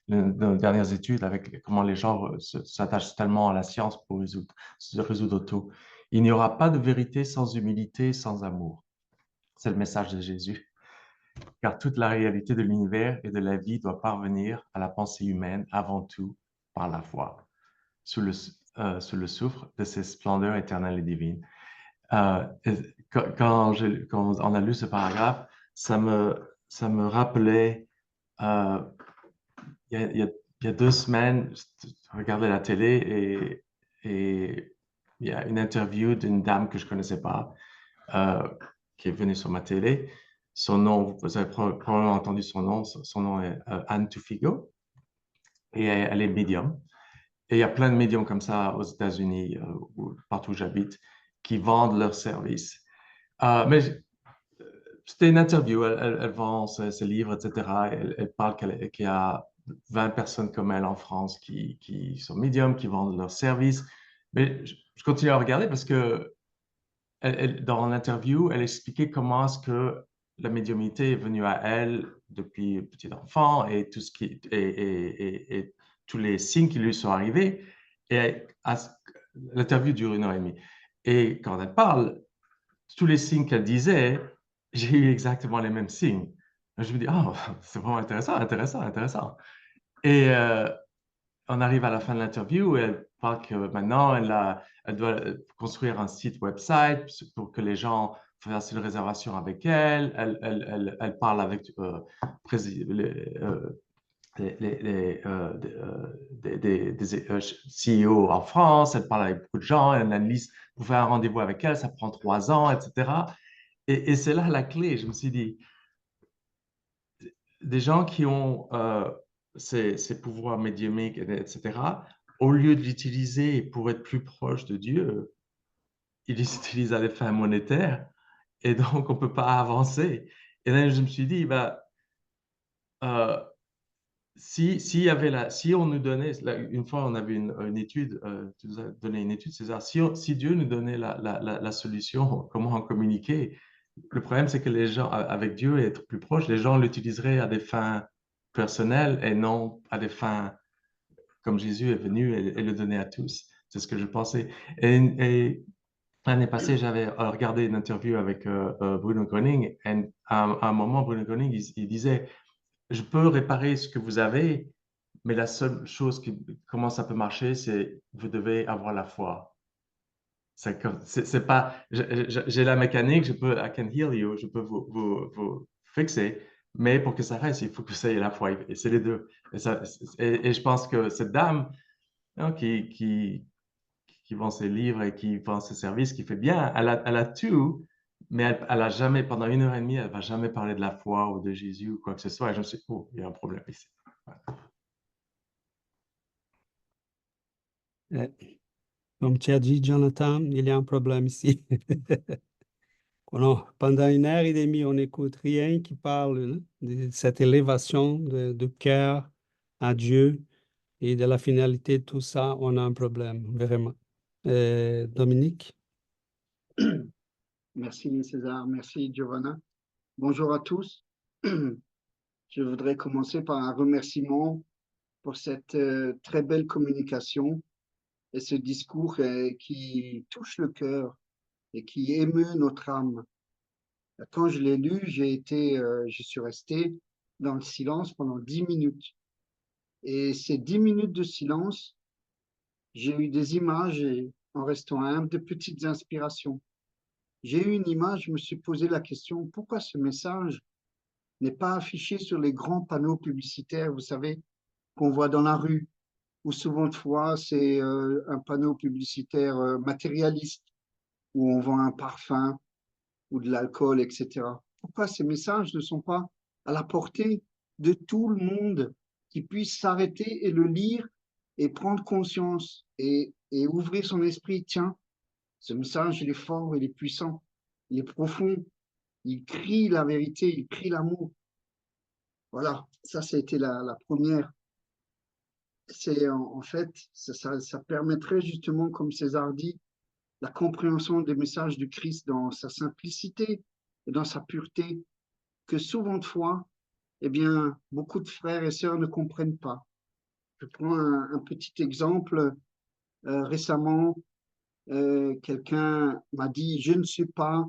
nos dernières études, avec comment les gens s'attachent tellement à la science pour se résoudre tout. Il n'y aura pas de vérité sans humilité, sans amour. C'est le message de Jésus. Car toute la réalité de l'univers et de la vie doit parvenir à la pensée humaine avant tout par la foi, sous le souffle de ses splendeurs éternelles et divines. Quand on a lu ce paragraphe, ça me rappelait, il y a 2 semaines, je regardais la télé et il y a une interview d'une dame que je ne connaissais pas qui est venue sur ma télé. Son nom, vous avez probablement entendu son nom. Son nom est Anne Tufigo et elle est médium. Et il y a plein de médiums comme ça aux États-Unis, partout où j'habite, qui vendent leurs services. Mais c'était une interview, elle vend ses livres, etc. Elle parle qu'il y a 20 personnes comme elle en France qui sont médiums, qui vendent leurs services. Mais je continue à regarder parce que dans l'interview, elle expliquait comment est-ce que la médiumnité est venue à elle depuis petit enfant et tout ce et tous les signes qui lui sont arrivés. Et l'interview dure 1 heure et demie. Et quand elle parle, tous les signes qu'elle disait, j'ai eu exactement les mêmes signes. Je me dis, oh, c'est vraiment intéressant, intéressant, intéressant. Et on arrive à la fin de l'interview et elle parle que maintenant, elle doit construire un site website pour que les gens fassent une réservation avec elle. Elle parle avec des CEO en France, elle parle avec beaucoup de gens, elle analyse pour faire un rendez-vous avec elle, ça prend 3 ans, etc. Et c'est là la clé. Je me suis dit, des gens qui ont ces pouvoirs médiumiques, etc., au lieu de l'utiliser pour être plus proche de Dieu, ils les utilisent à des fins monétaires et donc on ne peut pas avancer. Et là, je me suis dit, bah, si on nous donnait, une fois on avait une étude, tu nous as donné une étude, César, si Dieu nous donnait la solution, comment en communiquer, le problème c'est que les gens, avec Dieu et être plus proche, les gens l'utiliseraient à des fins personnelles et non à des fins comme Jésus est venu et le donner à tous. C'est ce que je pensais. Et l'année passée, j'avais regardé une interview avec Bruno Gröning et à un moment, Bruno Gröning, il disait, je peux réparer ce que vous avez, mais la seule chose comment ça peut marcher, c'est vous devez avoir la foi. C'est pas, j'ai la mécanique, I can heal you, je peux vous fixé. Mais pour que ça reste, il faut que ça ait la foi. Et c'est les deux. Et je pense que cette dame hein, qui vend ses livres et qui vend ses services, qui fait bien, elle a tout, mais elle a jamais, pendant 1 heure et demie, elle va jamais parler de la foi ou de Jésus ou quoi que ce soit. Et je me suis dit, oh, il y a un problème ici. Comme tu as dit, Jonathan, il y a un problème ici. Pendant 1 heure et demie, on n'écoute rien qui parle de cette élévation de cœur à Dieu et de la finalité de tout ça. On a un problème, vraiment. Dominique? Merci César, merci Giovanna. Bonjour à tous. Je voudrais commencer par un remerciement pour cette très belle communication et ce discours qui touche le cœur et qui émeut notre âme. Quand je l'ai lu, je suis resté dans le silence pendant 10 minutes. Et ces 10 minutes de silence, j'ai eu des images et en restant humble, de petites inspirations. J'ai eu une image, je me suis posé la question, pourquoi ce message n'est pas affiché sur les grands panneaux publicitaires, vous savez, qu'on voit dans la rue, où souvent de fois c'est un panneau publicitaire matérialiste, où on vend un parfum ou de l'alcool, etc. Pourquoi ces messages ne sont pas à la portée de tout le monde qui puisse s'arrêter et le lire et prendre conscience et ouvrir son esprit? Tiens, ce message, il est fort, il est puissant, il est profond, il crie la vérité, il crie l'amour. Voilà, ça a été la première. C'est en fait, ça permettrait justement, comme César dit, la compréhension des messages du Christ dans sa simplicité et dans sa pureté, que souvent de fois, eh bien, beaucoup de frères et sœurs ne comprennent pas. Je prends un petit exemple. Récemment, quelqu'un m'a dit, je ne suis pas,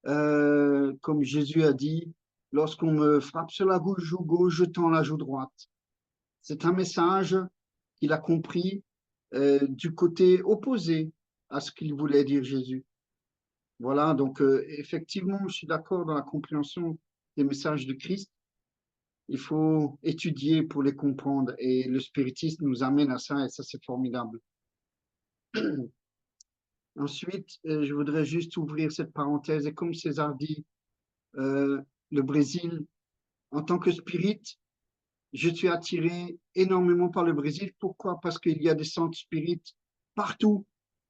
comme Jésus a dit, lorsqu'on me frappe sur la joue gauche, je tends la joue droite. C'est un message qu'il a compris du côté opposé à ce qu'il voulait dire Jésus. Voilà, donc effectivement, je suis d'accord dans la compréhension des messages de Christ. Il faut étudier pour les comprendre et le spiritisme nous amène à ça et ça, c'est formidable. Ensuite, je voudrais juste ouvrir cette parenthèse et comme César dit, le Brésil, en tant que spirit, je suis attiré énormément par le Brésil. Pourquoi? Parce qu'il y a des centres spirites partout.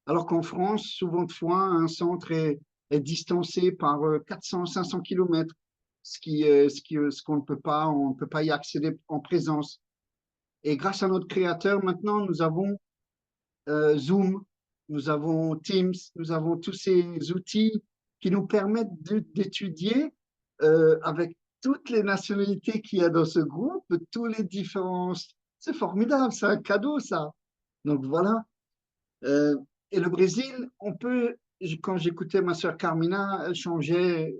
Alors qu'en France, souvent de fois, un centre est distancé par 400, 500 kilomètres, ce qu'on ne peut pas, on ne peut pas y accéder en présence. Et grâce à notre créateur, maintenant, nous avons Zoom, nous avons Teams, nous avons tous ces outils qui nous permettent d'étudier avec toutes les nationalités qu'il y a dans ce groupe, tous les différences. C'est formidable, c'est un cadeau, ça. Donc voilà. Et le Brésil, on peut, quand j'écoutais ma sœur Carmina, elle changeait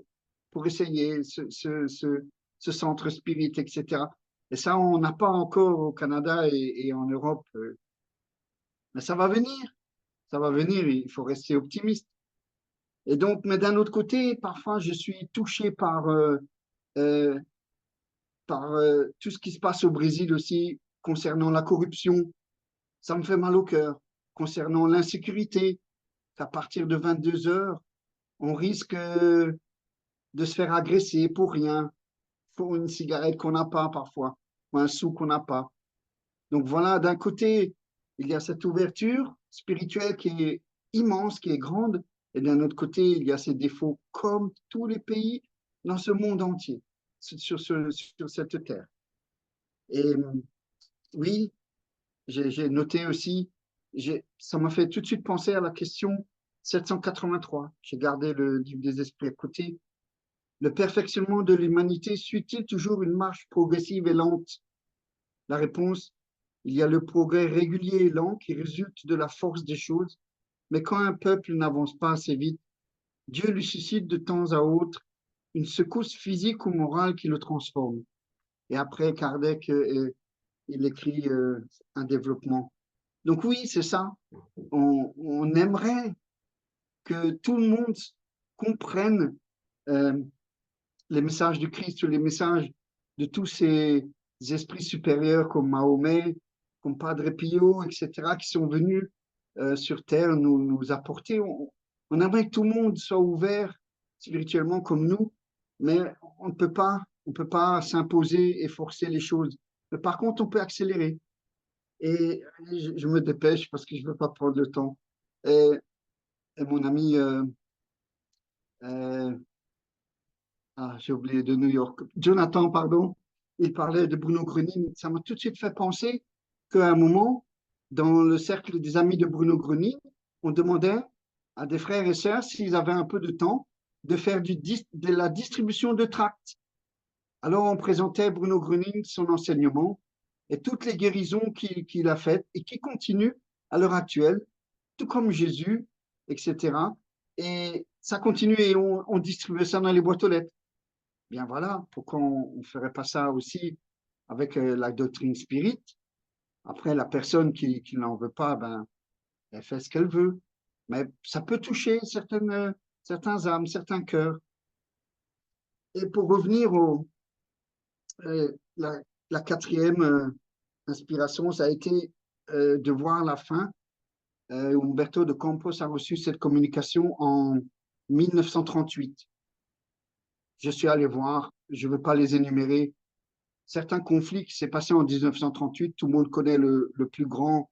pour essayer ce centre spirit, etc. Et ça, on n'a pas encore au Canada et en Europe. Mais ça va venir. Ça va venir, il faut rester optimiste. Et donc, mais d'un autre côté, parfois, je suis touché par tout ce qui se passe au Brésil aussi concernant la corruption. Ça me fait mal au cœur. Concernant l'insécurité, qu'à partir de 22 heures, on risque de se faire agresser pour rien, pour une cigarette qu'on n'a pas parfois, ou un sou qu'on n'a pas. Donc voilà, d'un côté, il y a cette ouverture spirituelle qui est immense, qui est grande, et d'un autre côté, il y a ces défauts comme tous les pays dans ce monde entier, sur cette terre. Et oui, j'ai noté aussi, ça m'a fait tout de suite penser à la question 783. J'ai gardé le livre des esprits à côté. Le perfectionnement de l'humanité suit-il toujours une marche progressive et lente? La réponse, il y a le progrès régulier et lent qui résulte de la force des choses, mais quand un peuple n'avance pas assez vite, Dieu lui suscite de temps à autre une secousse physique ou morale qui le transforme. Et après, Kardec, il écrit un développement. Donc oui, c'est ça. On aimerait que tout le monde comprenne les messages du Christ ou les messages de tous ces esprits supérieurs comme Mahomet, comme Padre Pio, etc., qui sont venus sur Terre nous apporter. On aimerait que tout le monde soit ouvert spirituellement comme nous, mais on ne peut pas s'imposer et forcer les choses. Mais par contre, on peut accélérer. Et je me dépêche parce que je ne veux pas prendre le temps. Et mon ami, j'ai oublié de New York, Jonathan, pardon, il parlait de Bruno Gruning. Ça m'a tout de suite fait penser qu'à un moment, dans le cercle des amis de Bruno Gruning, on demandait à des frères et sœurs s'ils avaient un peu de temps de faire de la distribution de tracts. Alors on présentait Bruno Gruning, son enseignement et toutes les guérisons qu'il a faites et qui continuent à l'heure actuelle, tout comme Jésus, etc. Et ça continue et on distribuait ça dans les boîtes aux lettres. Bien voilà, pourquoi on ne ferait pas ça aussi avec la doctrine spirit? Après, la personne qui n'en veut pas, ben, elle fait ce qu'elle veut. Mais ça peut toucher certains âmes, certains cœurs. Et pour revenir la quatrième inspiration, ça a été de voir la fin. Umberto de Campos a reçu cette communication en 1938. Je suis allé voir, je ne veux pas les énumérer, certains conflits qui s'est passé en 1938. Tout le monde connaît le plus grand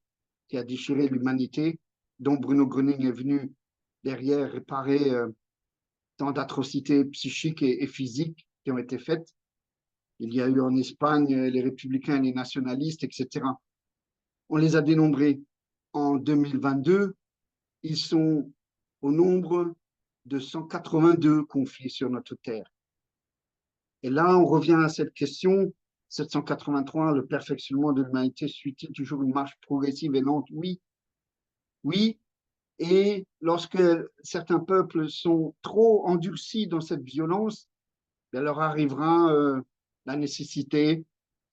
qui a déchiré l'humanité, dont Bruno Gruning est venu derrière réparer tant d'atrocités psychiques et physiques qui ont été faites. Il y a eu en Espagne les républicains et les nationalistes, etc. On les a dénombrés en 2022. Ils sont au nombre de 182 conflits sur notre terre. Et là, on revient à cette question, 783, le perfectionnement de l'humanité suit-il toujours une marche progressive et lente? Oui. Oui. Et lorsque certains peuples sont trop endurcis dans cette violence, il leur arrivera la nécessité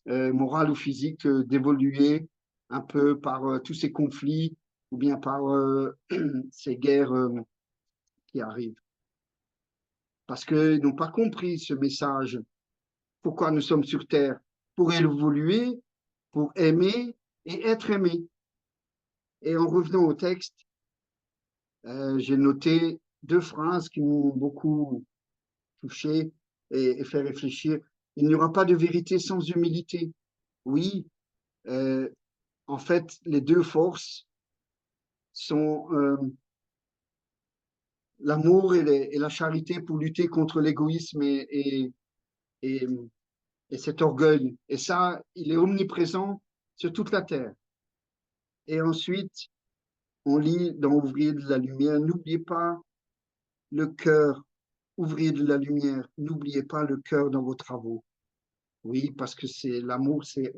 morale ou physique d'évoluer un peu par tous ces conflits ou bien par ces guerres qui arrivent. Parce qu'ils n'ont pas compris ce message. Pourquoi nous sommes sur Terre? Pour évoluer, pour aimer et être aimé. Et en revenant au texte, j'ai noté deux phrases qui m'ont beaucoup touché et fait réfléchir. Il n'y aura pas de vérité sans humilité. Oui, en fait, les deux forces sont l'amour et la charité pour lutter contre l'égoïsme et cet orgueil. Et ça, il est omniprésent sur toute la terre. Et ensuite, on lit dans Ouvrier de la lumière, n'oubliez pas le cœur, ouvrier de la lumière, n'oubliez pas le cœur dans vos travaux. Oui, parce que c'est l'amour, c'est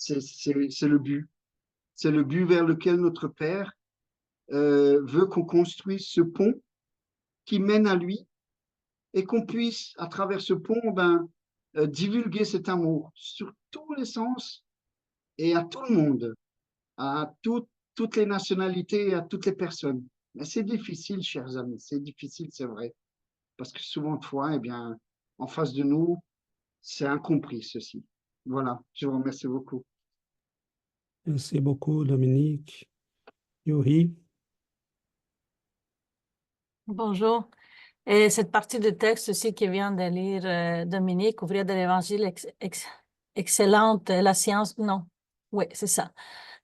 le but. C'est le but vers lequel notre Père veut qu'on construise ce pont qui mène à lui et qu'on puisse, à travers ce pont, divulguer cet amour sur tous les sens et à tout le monde, à toutes les nationalités et à toutes les personnes. Mais c'est difficile, chers amis, c'est difficile, c'est vrai. Parce que souvent de fois, eh bien, en face de nous, c'est incompris ceci. Voilà, je vous remercie beaucoup. Merci beaucoup, Dominique. Yuri? Bonjour. Et cette partie de texte aussi qui vient de lire Dominique, Ouvrier de l'Évangile, excellente, la science, non, oui, c'est ça.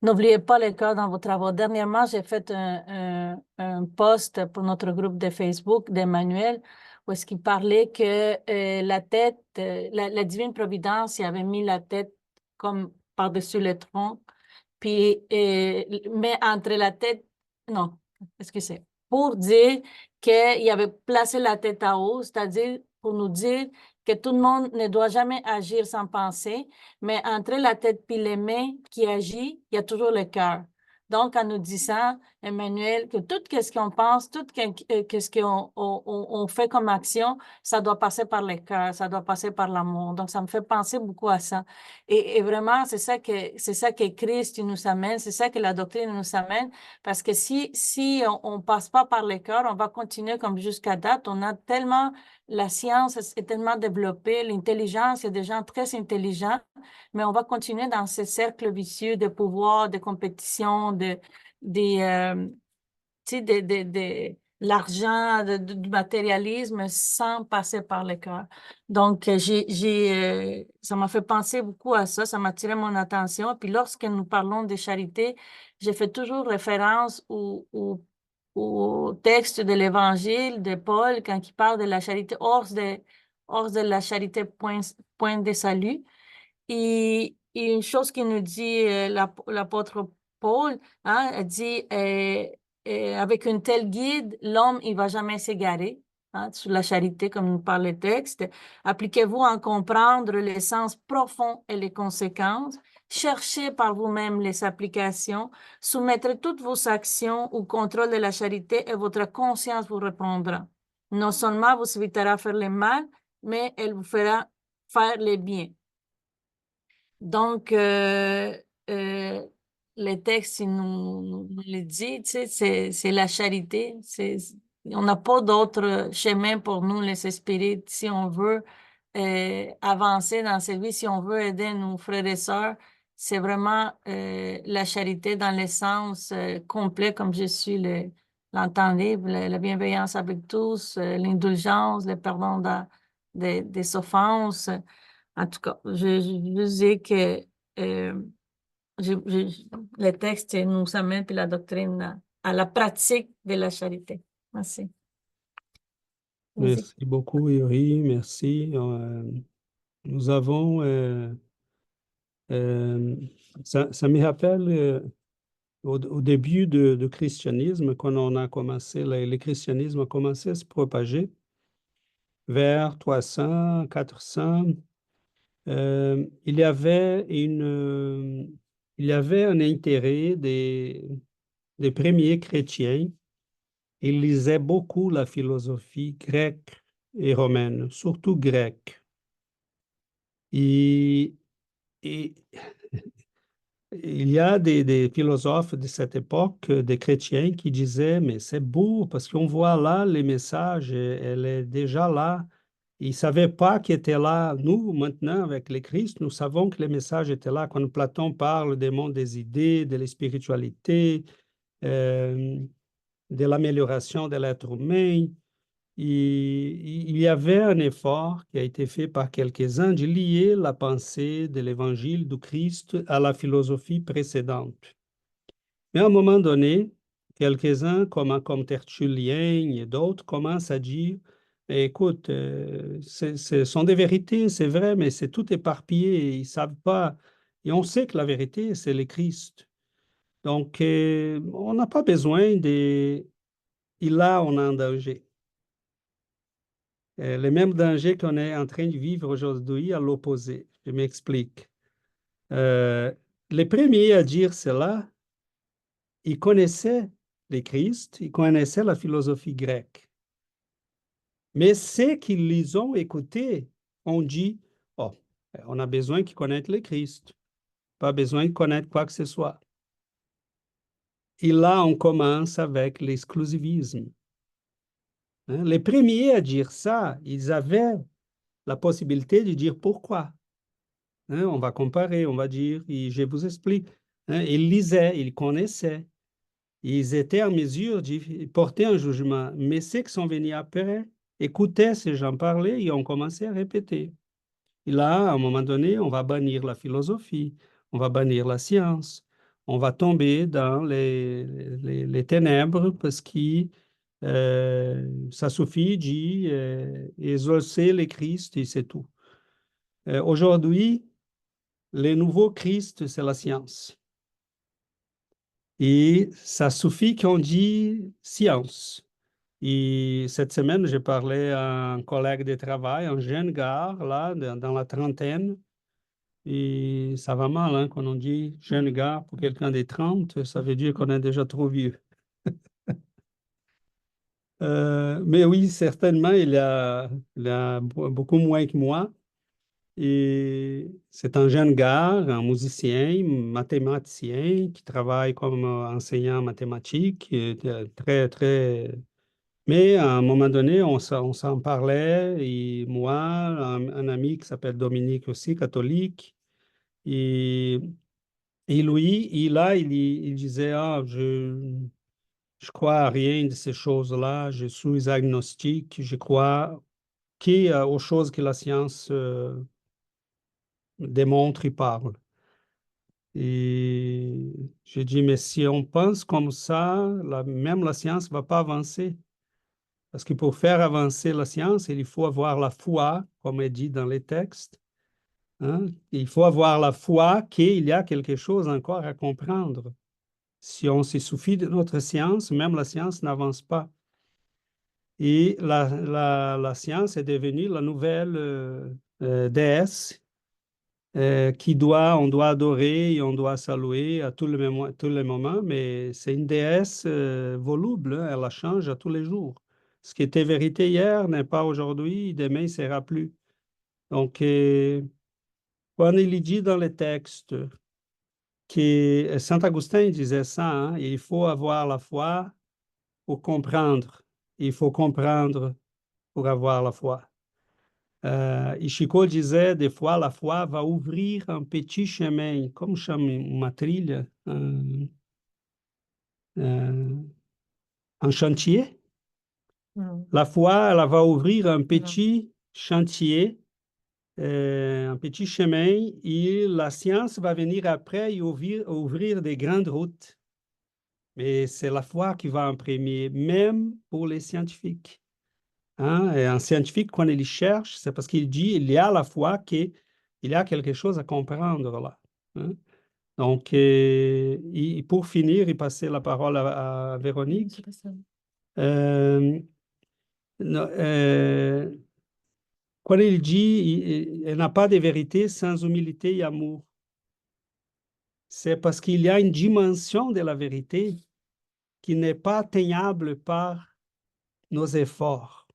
N'oubliez pas le cœur dans vos travaux. Dernièrement, j'ai fait un post pour notre groupe de Facebook d'Emmanuel où est-ce qu'il parlait que la tête, la divine providence, il avait mis la tête comme par-dessus le tronc, puis mais entre la tête, non, excusez, pour dire qu'il avait placé la tête en haut, c'est-à-dire pour nous dire que tout le monde ne doit jamais agir sans penser, mais entre la tête et les mains qui agit, il y a toujours le cœur. Donc, en nous disant, Emmanuel, que tout ce qu'on pense, tout ce qu'on fait comme action, ça doit passer par le cœur, ça doit passer par l'amour. Donc, ça me fait penser beaucoup à ça. Et vraiment, c'est ça que Christ nous amène, c'est ça que la doctrine nous amène, parce que si on passe pas par le cœur, on va continuer comme jusqu'à date. On a tellement la science est tellement développée, l'intelligence, il y a des gens très intelligents, mais on va continuer dans ce cercle vicieux de pouvoir, de compétition, tu sais, l'argent, du matérialisme sans passer par le cœur. Donc, ça m'a fait penser beaucoup à ça, ça m'a attiré mon attention. Puis lorsque nous parlons de charité, j'ai fait toujours référence au texte de l'Évangile de Paul quand il parle de la charité hors de la charité, point de salut. Et une chose qu'il nous dit l'apôtre Paul, hein, elle dit avec une telle guide, l'homme il va jamais s'égarer. Hein, sur la charité, comme nous parle le texte. Appliquez-vous à en comprendre le sens profond et les conséquences. Cherchez par vous-même les applications. Soumettrez toutes vos actions au contrôle de la charité et votre conscience vous répondra. Non seulement vous évitera faire le mal, mais elle vous fera faire le bien. Donc, le texte, il nous le dit, tu sais, c'est la charité. On n'a pas d'autre chemin pour nous, les esprits, si on veut avancer dans cette vie, si on veut aider nos frères et sœurs. C'est vraiment la charité dans le sens complet, comme je suis l'entend libre, la bienveillance avec tous, l'indulgence, le pardon des offenses. En tout cas, je dis que le texte nous amène, puis la doctrine, à la pratique de la charité. Merci. Vas-y. Merci beaucoup, Yuri. Merci. Nous avons, ça me rappelle au début du christianisme, quand on a commencé, le christianisme a commencé à se propager vers 300, 400. Il y avait un intérêt des premiers chrétiens. Ils lisaient beaucoup la philosophie grecque et romaine, surtout grecque. Et il y a des philosophes de cette époque, des chrétiens, qui disaient, mais c'est beau, parce qu'on voit là les messages, elle est déjà là. Ils ne savaient pas qu'il était là. Nous, maintenant, avec le Christ, nous savons que les messages étaient là. Quand Platon parle des mondes des idées, de la spiritualité, de l'amélioration de l'être humain, il y avait un effort qui a été fait par quelques-uns de lier la pensée de l'évangile du Christ à la philosophie précédente. Mais à un moment donné, quelques-uns, comme Tertullien et d'autres, commencent à dire, écoute, ce sont des vérités, c'est vrai, mais c'est tout éparpillé, ils ne savent pas. Et on sait que la vérité, c'est le Christ. Donc, on n'a pas besoin de... Et là, on a un danger. Le même danger qu'on est en train de vivre aujourd'hui à l'opposé. Je m'explique. Les premiers à dire cela, ils connaissaient le Christ, ils connaissaient la philosophie grecque. Mais ceux qui les ont écoutés ont dit, oh, on a besoin qu'ils connaissent le Christ, pas besoin de connaître quoi que ce soit. Et là, on commence avec l'exclusivisme. Hein? Les premiers à dire ça, ils avaient la possibilité de dire pourquoi. Hein? On va comparer, on va dire, et je vous explique. Hein? Ils lisaient, ils connaissaient. Ils étaient en mesure de porter un jugement. Mais ceux qui sont venus après écoutaient ces gens parler et ont commencé à répéter. Et là, à un moment donné, on va bannir la philosophie, on va bannir la science, on va tomber dans les ténèbres parce que ça suffit d'exaucer le Christ et c'est tout. Aujourd'hui, le nouveau Christ, c'est la science. Et ça suffit qu'on dit science. Et cette semaine, j'ai parlé à un collègue de travail, un jeune gars, là, dans la trentaine. Et ça va mal, hein, quand on dit jeune gars pour quelqu'un de 30, ça veut dire qu'on est déjà trop vieux. Mais oui, certainement, il a beaucoup moins que moi. Et c'est un jeune gars, un musicien, mathématicien, qui travaille comme enseignant en mathématiques, très, très Mais à un moment donné, on s'en parlait, et moi, un ami qui s'appelle Dominique aussi, catholique, et, et lui, il disait, ah, je crois à rien de ces choses-là, je suis agnostique, je crois aux choses que la science démontre et parle. Et j'ai dit, mais si on pense comme ça, même la science ne va pas avancer. Parce que pour faire avancer la science, il faut avoir la foi, comme est dit dans les textes. Hein. Il faut avoir la foi qu'il y a quelque chose encore à comprendre. Si on se suffit de notre science, même la science n'avance pas. Et la science est devenue la nouvelle déesse on doit adorer et on doit saluer à tous les moments, mais c'est une déesse voluble, hein, elle la change à tous les jours. Ce qui était vérité hier n'est pas aujourd'hui, demain ne sera plus. Donc, quand il dit dans les textes que Saint Augustin disait ça, hein, il faut avoir la foi pour comprendre. Il faut comprendre pour avoir la foi. Ishiko disait, des fois, la foi va ouvrir un petit chemin, comme chama uma trilha, un chantier. La foi, elle va ouvrir un petit chantier, un petit chemin, et la science va venir après et ouvrir des grandes routes. Mais c'est la foi qui va en premier, même pour les scientifiques. Hein? Et un scientifique, quand il cherche, c'est parce qu'il dit il y a la foi qu'il y a quelque chose à comprendre là. Hein? Donc, pour finir et passer la parole à Véronique, non, quand il dit elle n'a pas de vérité sans humilité et amour, c'est parce qu'il y a une dimension de la vérité qui n'est pas atteignable par nos efforts.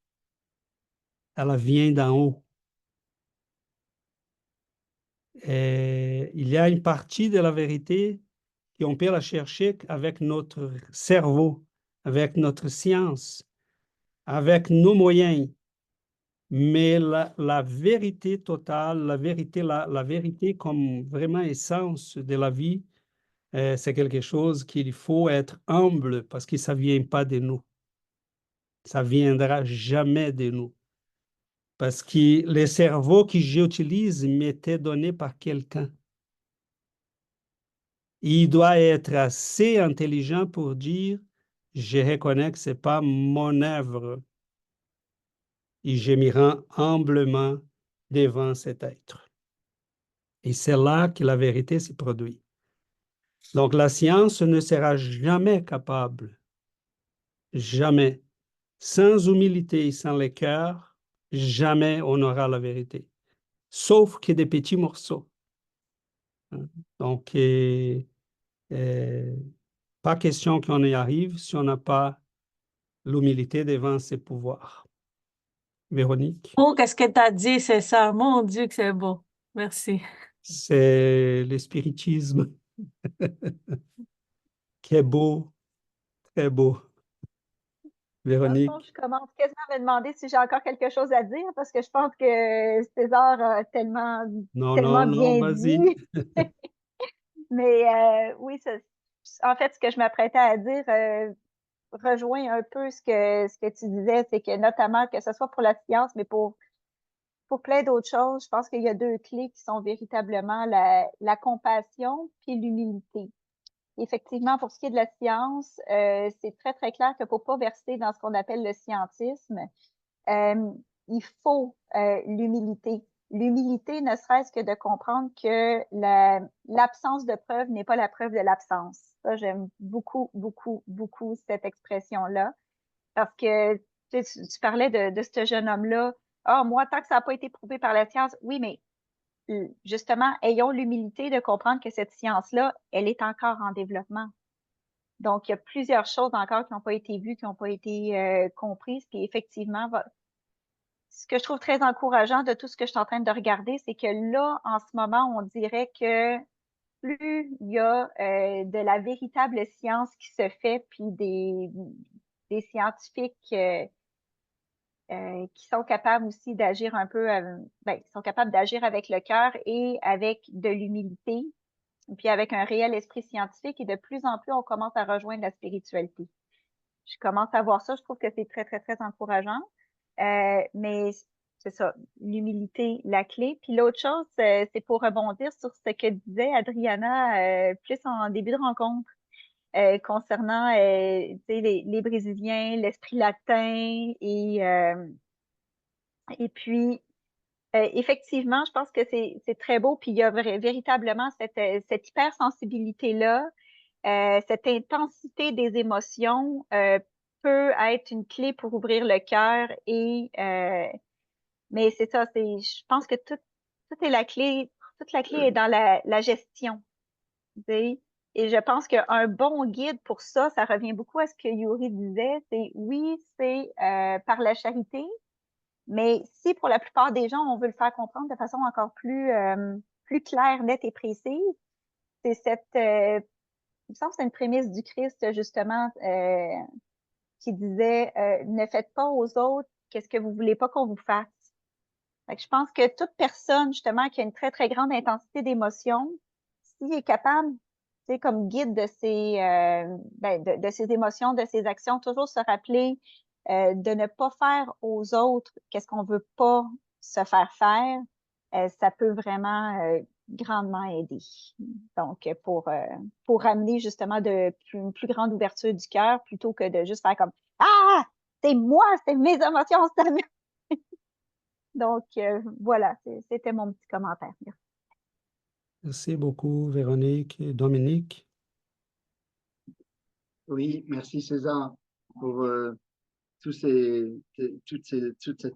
Elle vient d'en haut. Et il y a une partie de la vérité qu'on peut la chercher avec notre cerveau, avec notre science, avec nos moyens. Mais la vérité totale, la vérité comme vraiment essence de la vie, c'est quelque chose qu'il faut être humble parce que ça ne vient pas de nous. Ça ne viendra jamais de nous. Parce que le cerveau que j'utilise m'était donné par quelqu'un. Il doit être assez intelligent pour dire, je reconnais que ce n'est pas mon œuvre. Et je m'y rends humblement devant cet être. Et c'est là que la vérité se produit. Donc la science ne sera jamais capable, jamais, sans humilité et sans le cœur, jamais on aura la vérité. Sauf que des petits morceaux. Donc, pas question qu'on y arrive si on n'a pas l'humilité devant ses pouvoirs. Véronique? Oh, qu'est-ce que tu as dit, c'est ça. Mon Dieu, que c'est beau. Merci. C'est le spiritisme qui est beau, très beau. Dans le fond, Véronique? je commence quasiment à me demander si j'ai encore quelque chose à dire parce que je pense que César a tellement Non, bien vas-y. dit. Mais oui, en fait, ce que je m'apprêtais à dire rejoint un peu ce que tu disais, c'est que notamment que ce soit pour la science, mais pour plein d'autres choses, je pense qu'il y a deux clés qui sont véritablement la compassion puis l'humilité. Effectivement, pour ce qui est de la science, c'est très, très clair que pour pas verser dans ce qu'on appelle le scientisme, il faut l'humilité. L'humilité, ne serait-ce que de comprendre que l'absence de preuve n'est pas la preuve de l'absence. Ça, j'aime beaucoup, beaucoup, beaucoup cette expression-là. Parce que tu parlais de ce jeune homme-là. Ah, moi, tant que ça n'a pas été prouvé par la science, oui, mais justement, ayons l'humilité de comprendre que cette science-là, elle est encore en développement. Donc, il y a plusieurs choses encore qui n'ont pas été vues, qui n'ont pas été comprises. Puis effectivement, ce que je trouve très encourageant de tout ce que je suis en train de regarder, c'est que là, en ce moment, on dirait que plus il y a de la véritable science qui se fait, puis des scientifiques qui sont capables aussi d'agir un peu, qui sont capables d'agir avec le cœur et avec de l'humilité, puis avec un réel esprit scientifique, et de plus en plus, on commence à rejoindre la spiritualité. Je commence à voir ça, je trouve que c'est très, très, très encourageant. Mais c'est ça, l'humilité, la clé. Puis l'autre chose, c'est pour rebondir sur ce que disait Adriana plus en début de rencontre concernant tu sais, les Brésiliens, l'esprit latin et puis effectivement, je pense que c'est très beau. Puis il y a véritablement cette hypersensibilité-là, cette intensité des émotions peut être une clé pour ouvrir le cœur mais c'est ça, je pense que tout est la clé, toute la clé est dans la gestion. Tu sais. Et je pense qu'un bon guide pour ça, ça revient beaucoup à ce que Yuri disait, c'est oui, c'est par la charité, mais si pour la plupart des gens, on veut le faire comprendre de façon encore plus claire, nette et précise, c'est il me semble que c'est une prémisse du Christ, justement, qui disait ne faites pas aux autres qu'est-ce que vous voulez pas qu'on vous fasse. Fait que je pense que toute personne, justement, qui a une très, très grande intensité d'émotion, s'il est capable, tu sais, comme guide de de ses émotions, de ses actions, toujours se rappeler de ne pas faire aux autres qu'est-ce qu'on veut pas se faire faire, ça peut vraiment grandement aider. Donc, pour amener justement une plus grande ouverture du cœur, plutôt que de juste faire comme « Ah! C'est moi, c'est mes émotions, c'est mes... » Donc, voilà, c'était mon petit commentaire. Merci. Merci beaucoup, Véronique et Dominique. Oui, merci César pour toute cette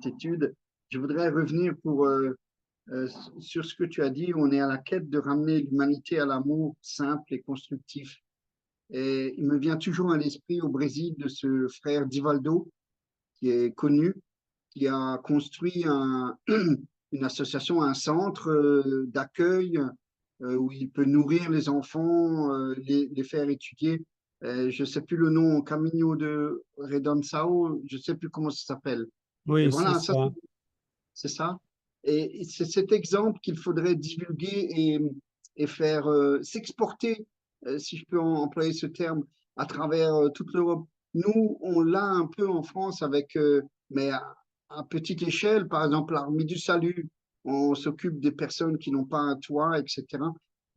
étude. Je voudrais revenir sur ce que tu as dit. On est à la quête de ramener l'humanité à l'amour simple et constructif. Et il me vient toujours à l'esprit au Brésil de ce frère Divaldo, qui est connu, qui a construit une association, un centre d'accueil où il peut nourrir les enfants, les faire étudier. Je ne sais plus le nom, Caminho de Redenção, je ne sais plus comment ça s'appelle. Et Oui, voilà, c'est ça. c'est ça. Et c'est cet exemple qu'il faudrait divulguer et faire s'exporter, si je peux employer ce terme, à travers toute l'Europe. Nous, on l'a un peu en France mais à petite échelle, par exemple, l'Armée du Salut, on s'occupe des personnes qui n'ont pas un toit, etc.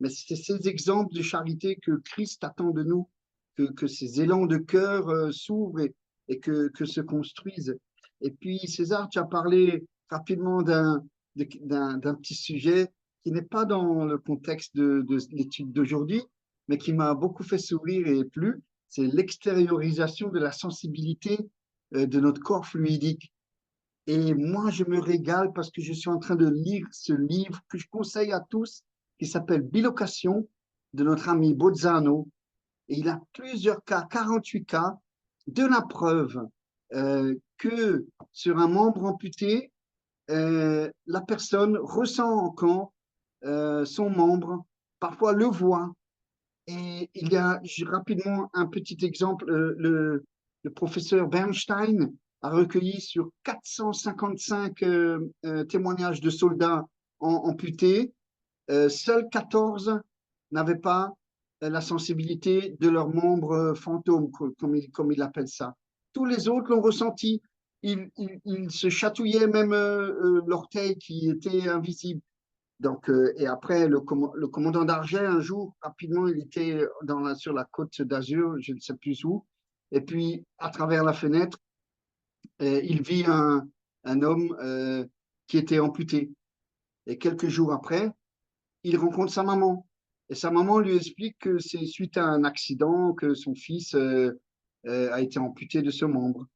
Mais c'est ces exemples de charité que Christ attend de nous, que ces élans de cœur s'ouvrent et que se construisent. Et puis, César, tu as parlé rapidement d'un petit sujet qui n'est pas dans le contexte de l'étude d'aujourd'hui, mais qui m'a beaucoup fait sourire et plu, c'est l'extériorisation de la sensibilité de notre corps fluidique. Et moi, je me régale parce que je suis en train de lire ce livre que je conseille à tous, qui s'appelle Bilocation, de notre ami Bozzano. Et il a plusieurs cas, 48 cas, de la preuve que sur un membre amputé, la personne ressent encore son membre, parfois le voit. Et il y a rapidement un petit exemple, le professeur Bernstein a recueilli sur 455 témoignages de soldats amputés, seuls 14 n'avaient pas la sensibilité de leurs membres fantômes, comme il appelle ça. Tous les autres l'ont ressenti. Ils se chatouillaient même l'orteil qui était invisible. Donc, et après, le commandant d'Argel, un jour, rapidement, il était sur la côte d'Azur, je ne sais plus où, et puis, à travers la fenêtre, il vit un homme qui était amputé. Et quelques jours après, il rencontre sa maman. Et sa maman lui explique que c'est suite à un accident que son fils a été amputé de ce membre.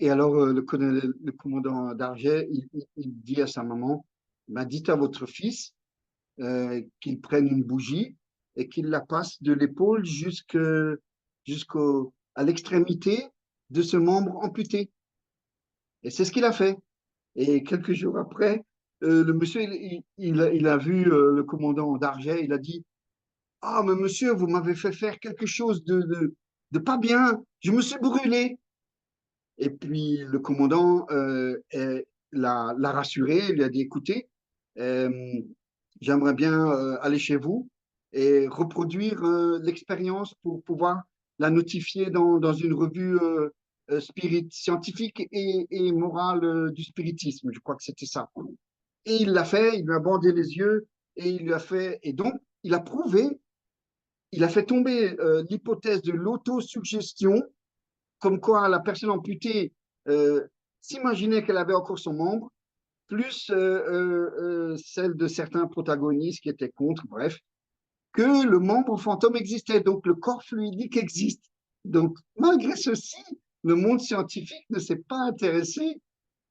Et alors, le commandant d'Argel, il dit à sa maman, bah, dites à votre fils qu'il prenne une bougie et qu'il la passe de l'épaule à l'extrémité de ce membre amputé. Et c'est ce qu'il a fait. Et quelques jours après, le monsieur, il a vu le commandant d'Argel, il a dit, ah, mais monsieur, vous m'avez fait faire quelque chose de pas bien, je me suis brûlé. Et puis le commandant l'a rassuré, lui a dit, écoutez, j'aimerais bien aller chez vous et reproduire l'expérience pour pouvoir la notifier dans une revue scientifique et morale du spiritisme. Je crois que c'était ça. Et il l'a fait, il lui a bandé les yeux et il lui a fait. Et donc, il a prouvé, il a fait tomber l'hypothèse de l'autosuggestion, comme quoi la personne amputée s'imaginait qu'elle avait encore son membre, plus celle de certains protagonistes qui étaient contre, bref, que le membre fantôme existait, donc le corps fluidique existe. Donc, malgré ceci, le monde scientifique ne s'est pas intéressé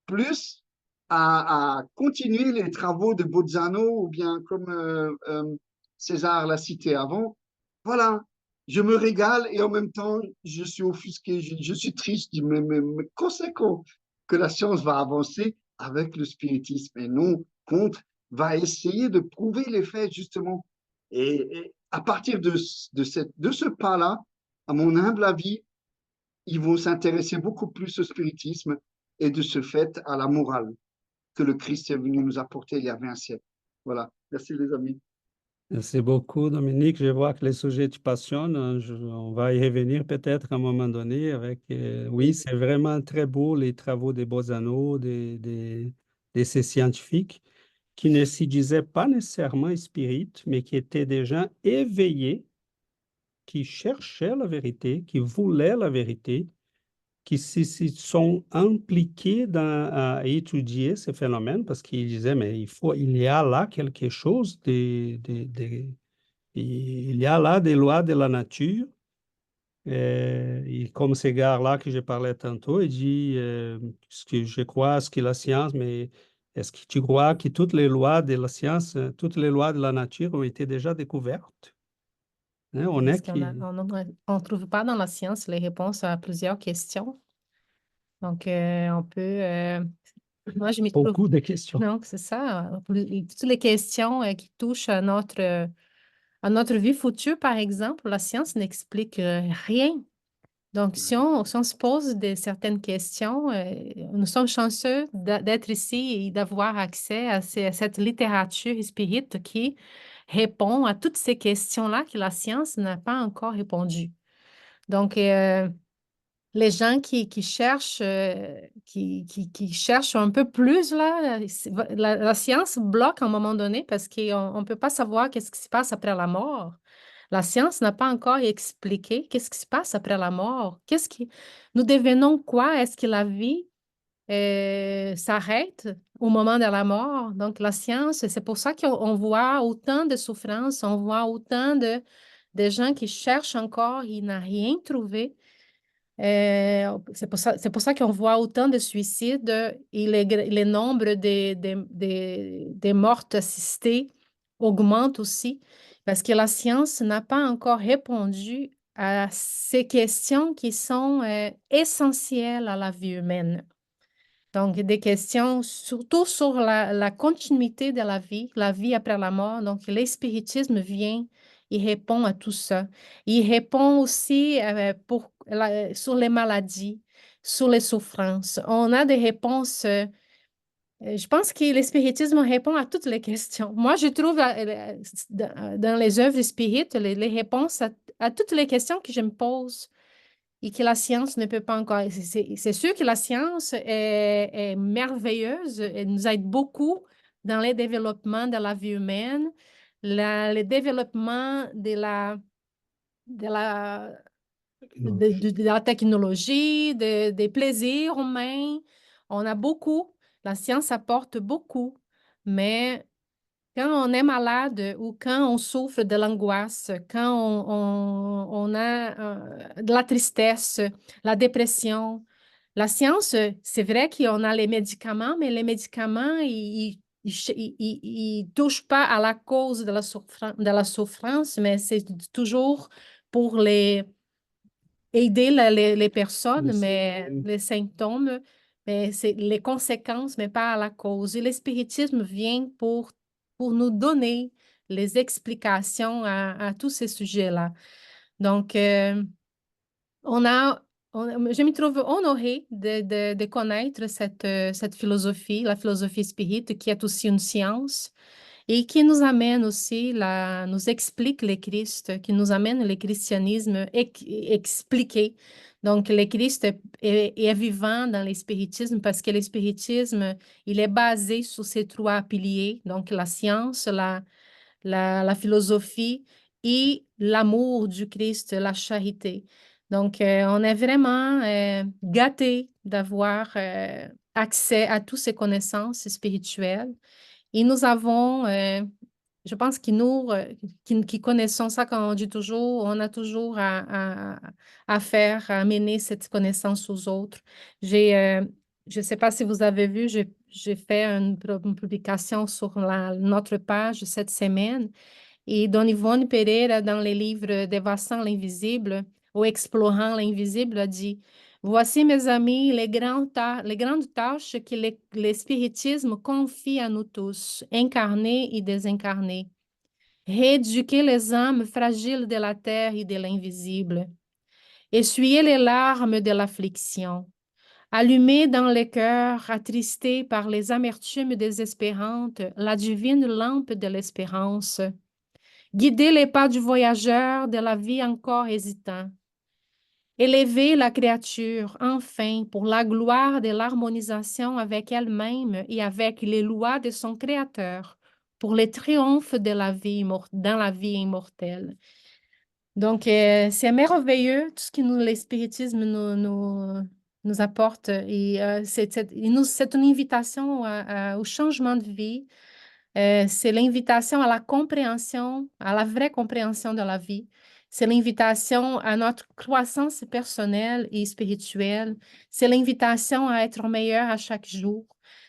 plus à continuer les travaux de Bolzano ou bien comme César l'a cité avant. Voilà, je me régale et en même temps, je suis offusqué, je suis triste, mais conséquent que la science va avancer avec le spiritisme et non contre, va essayer de prouver les faits justement. Et à partir de ce pas-là, à mon humble avis, ils vont s'intéresser beaucoup plus au spiritisme et de ce fait à la morale que le Christ est venu nous apporter il y a 20 siècles. Voilà. Merci les amis. Merci beaucoup, Dominique. Je vois que les sujets te passionnent. On va y revenir peut-être à un moment donné avec... oui, c'est vraiment très beau les travaux des Bolzano, de ces scientifiques qui ne s'y disaient pas nécessairement spirites, mais qui étaient des gens éveillés, qui cherchaient la vérité, qui voulaient la vérité, qui s'y sont impliqués à étudier ces phénomènes parce qu'ils disaient, mais il y a là quelque chose il y a là des lois de la nature. Et comme ce gars-là que je parlais tantôt, il dit, ce que je crois à ce que la science, mais est-ce que tu crois que toutes les lois de la science, toutes les lois de la nature ont été déjà découvertes? Hein, on est Parce qu'on qui... ne trouve pas dans la science les réponses à plusieurs questions. Donc, on peut... moi, je m'y trouve... Beaucoup de questions. Donc, c'est ça. Toutes les questions qui touchent à notre vie future, par exemple, la science n'explique rien. Donc, si on se pose certaines questions, nous sommes chanceux d'être ici et d'avoir accès à cette littérature spirite qui répond à toutes ces questions-là que la science n'a pas encore répondu. Donc, les gens qui cherchent, qui cherchent un peu plus, là, la science bloque à un moment donné parce qu'on ne peut pas savoir qu'est-ce qui se passe après la mort. La science n'a pas encore expliqué qu'est-ce qui se passe après la mort. Nous devenons quoi? Est-ce que la vie s'arrête au moment de la mort? Donc, la science, c'est pour ça qu'on voit autant de souffrances, on voit autant de gens qui cherchent encore, ils n'ont rien trouvé. C'est pour ça qu'on voit autant de suicides et les nombres des morts assistées augmentent aussi parce que la science n'a pas encore répondu à ces questions qui sont essentielles à la vie humaine. Donc, des questions surtout sur la continuité de la vie après la mort. Donc, le spiritisme vient, il répond à tout ça. Il répond aussi sur les maladies, sur les souffrances. On a des réponses. Je pense que le spiritisme répond à toutes les questions. Moi, je trouve dans les œuvres spirites les réponses à toutes les questions que je me pose et que la science ne peut pas encore. C'est sûr que la science est merveilleuse, elle nous aide beaucoup dans le développement de la vie humaine, le développement de la technologie, des plaisirs humains. On a beaucoup, la science apporte beaucoup, mais quand on est malade ou quand on souffre de l'angoisse, quand on a de la tristesse, la dépression, la science, c'est vrai qu'on a les médicaments, mais les médicaments, ils ne touchent pas à la cause de la souffrance, mais c'est toujours pour aider les personnes, mais les symptômes, mais c'est les conséquences, mais pas à la cause. Et le spiritisme vient pour nous donner les explications à tous ces sujets-là. Donc, on a je me trouve honorée de connaître cette philosophie, la philosophie spirite, qui est aussi une science et qui nous amène aussi, nous explique le Christ, qui nous amène le christianisme expliqué. Donc, le Christ est vivant dans le spiritisme parce que le spiritisme, il est basé sur ces trois piliers, donc la science, la philosophie et l'amour du Christ, la charité. Donc, on est vraiment gâtés d'avoir accès à toutes ces connaissances spirituelles. Et nous avons, je pense que nous qui connaissons ça, comme on dit toujours, on a toujours à faire, à amener cette connaissance aux autres. Je ne sais pas si vous avez vu, j'ai fait une publication sur notre page cette semaine. Et Dona Ivone Pereira, dans les livres Dévassant l'invisible ou Explorant l'invisible, a dit: Voici, mes amis, les grandes tâches que l'espiritisme confie à nous tous, incarnés et désincarnés. Rééduquer les âmes fragiles de la terre et de l'invisible. Essuyer les larmes de l'affliction. Allumer dans les cœurs attristés par les amertumes désespérantes la divine lampe de l'espérance. Guider les pas du voyageur de la vie encore hésitant. Élever la créature, enfin, pour la gloire de l'harmonisation avec elle-même et avec les lois de son Créateur, pour le triomphe de la vie dans la vie immortelle. Donc, c'est merveilleux tout ce que le spiritisme nous apporte. Et c'est une invitation au changement de vie. C'est l'invitation à la compréhension, à la vraie compréhension de la vie. C'est l'invitation à notre croissance personnelle et spirituelle. C'est l'invitation à être meilleur à chaque jour.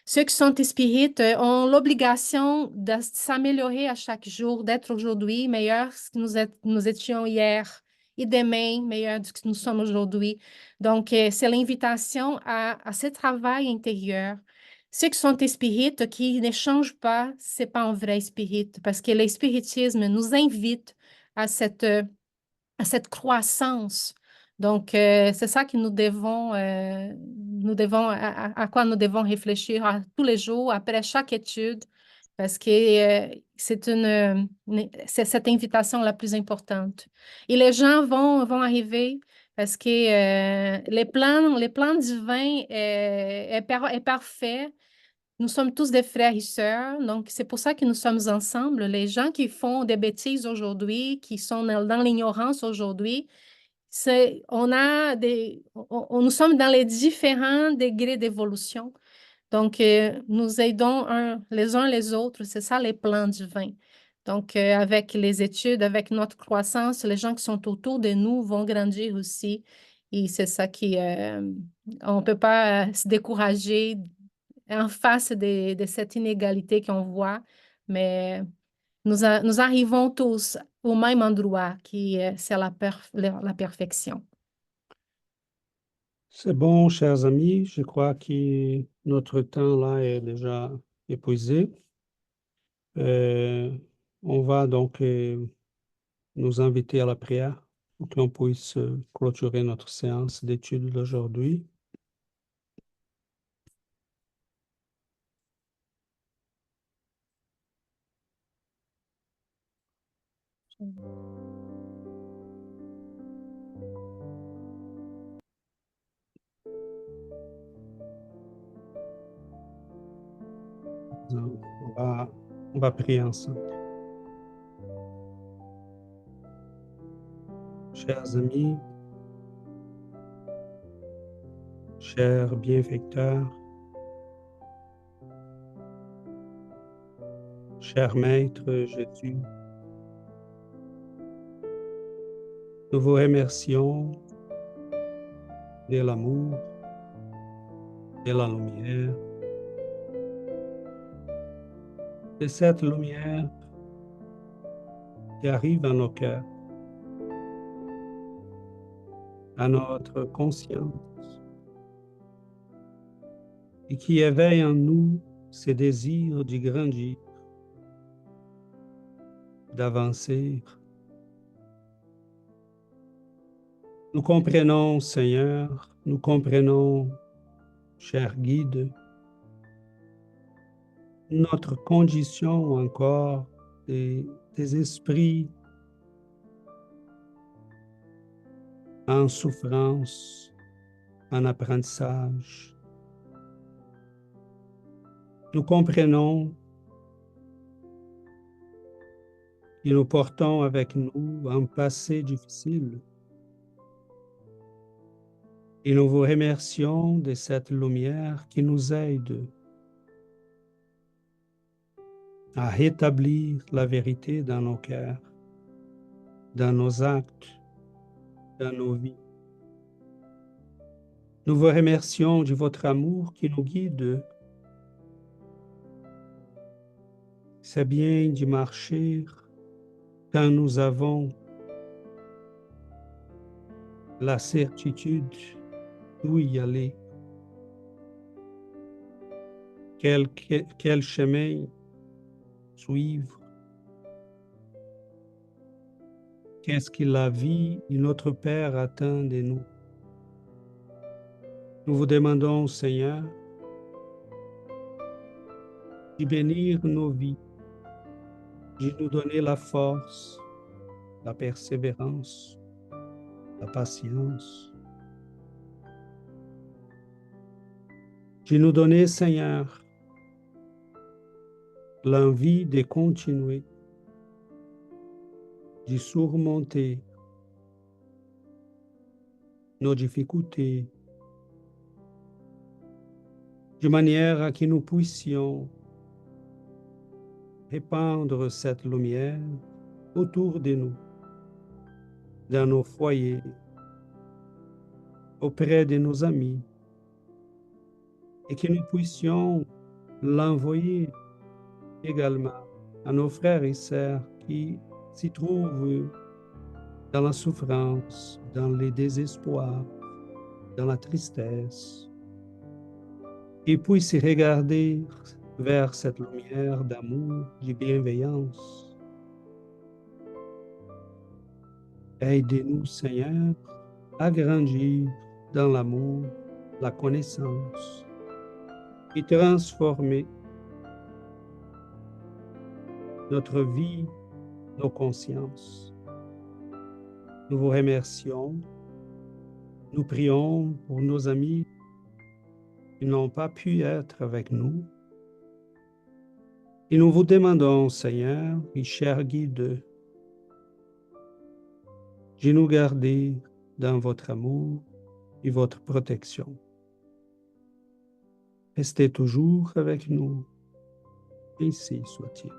Ceux qui sont spirites ont l'obligation de s'améliorer à chaque jour, d'être aujourd'hui meilleurs que nous étions hier et demain meilleurs que nous sommes aujourd'hui. Donc, c'est l'invitation à ce travail intérieur. Ceux qui sont spirites, qui ne changent pas, ce n'est pas un vrai spirit, parce que le spiritisme nous invite à cette croissance. Donc, c'est ça que nous devons à quoi nous devons réfléchir tous les jours, après chaque étude, parce que c'est cette invitation la plus importante. Et les gens vont arriver parce que les plans divins est parfait. Nous sommes tous des frères et sœurs, donc c'est pour ça que nous sommes ensemble. Les gens qui font des bêtises aujourd'hui, qui sont dans l'ignorance aujourd'hui, nous sommes dans les différents degrés d'évolution. Donc, nous aidons les uns les autres. C'est ça les plans divins. Donc, avec les études, avec notre croissance, les gens qui sont autour de nous vont grandir aussi. Et c'est ça on ne peut pas se décourager en face de cette inégalité qu'on voit, mais nous arrivons tous au même endroit, c'est la perfection. C'est bon, chers amis, je crois que notre temps là est déjà épuisé. On va donc nous inviter à la prière pour qu'on puisse clôturer notre séance d'études d'aujourd'hui. On va prier ensemble. Chers amis, chers bienfaiteurs, cher Maître Jésus, nous vous remercions de l'amour, de la lumière, de cette lumière qui arrive à nos cœurs, à notre conscience, et qui éveille en nous ce désir de grandir, d'avancer, Nous comprenons, Seigneur, nous comprenons, cher guide, notre condition encore des esprits en souffrance, en apprentissage. Nous comprenons que nous portons avec nous un passé difficile. Et nous vous remercions de cette lumière qui nous aide à rétablir la vérité dans nos cœurs, dans nos actes, dans nos vies. Nous vous remercions de votre amour qui nous guide. C'est bien de marcher quand nous avons la certitude d'où y aller, quel chemin suivre, qu'est-ce que la vie de notre Père attend de nous. Nous vous demandons, Seigneur, de bénir nos vies, de nous donner la force, la persévérance, la patience, de nous donner, Seigneur, l'envie de continuer, de surmonter nos difficultés, de manière à que nous puissions répandre cette lumière autour de nous, dans nos foyers, auprès de nos amis, et que nous puissions l'envoyer également à nos frères et sœurs qui s'y trouvent dans la souffrance, dans le désespoir, dans la tristesse, et puissent regarder vers cette lumière d'amour, de bienveillance. Aidez-nous, Seigneur, à grandir dans l'amour, la connaissance, et transformer notre vie, nos consciences. Nous vous remercions. Nous prions pour nos amis qui n'ont pas pu être avec nous. Et nous vous demandons, Seigneur, et cher guide, de nous garder dans votre amour et votre protection. Restez toujours avec nous. Ainsi soit-il.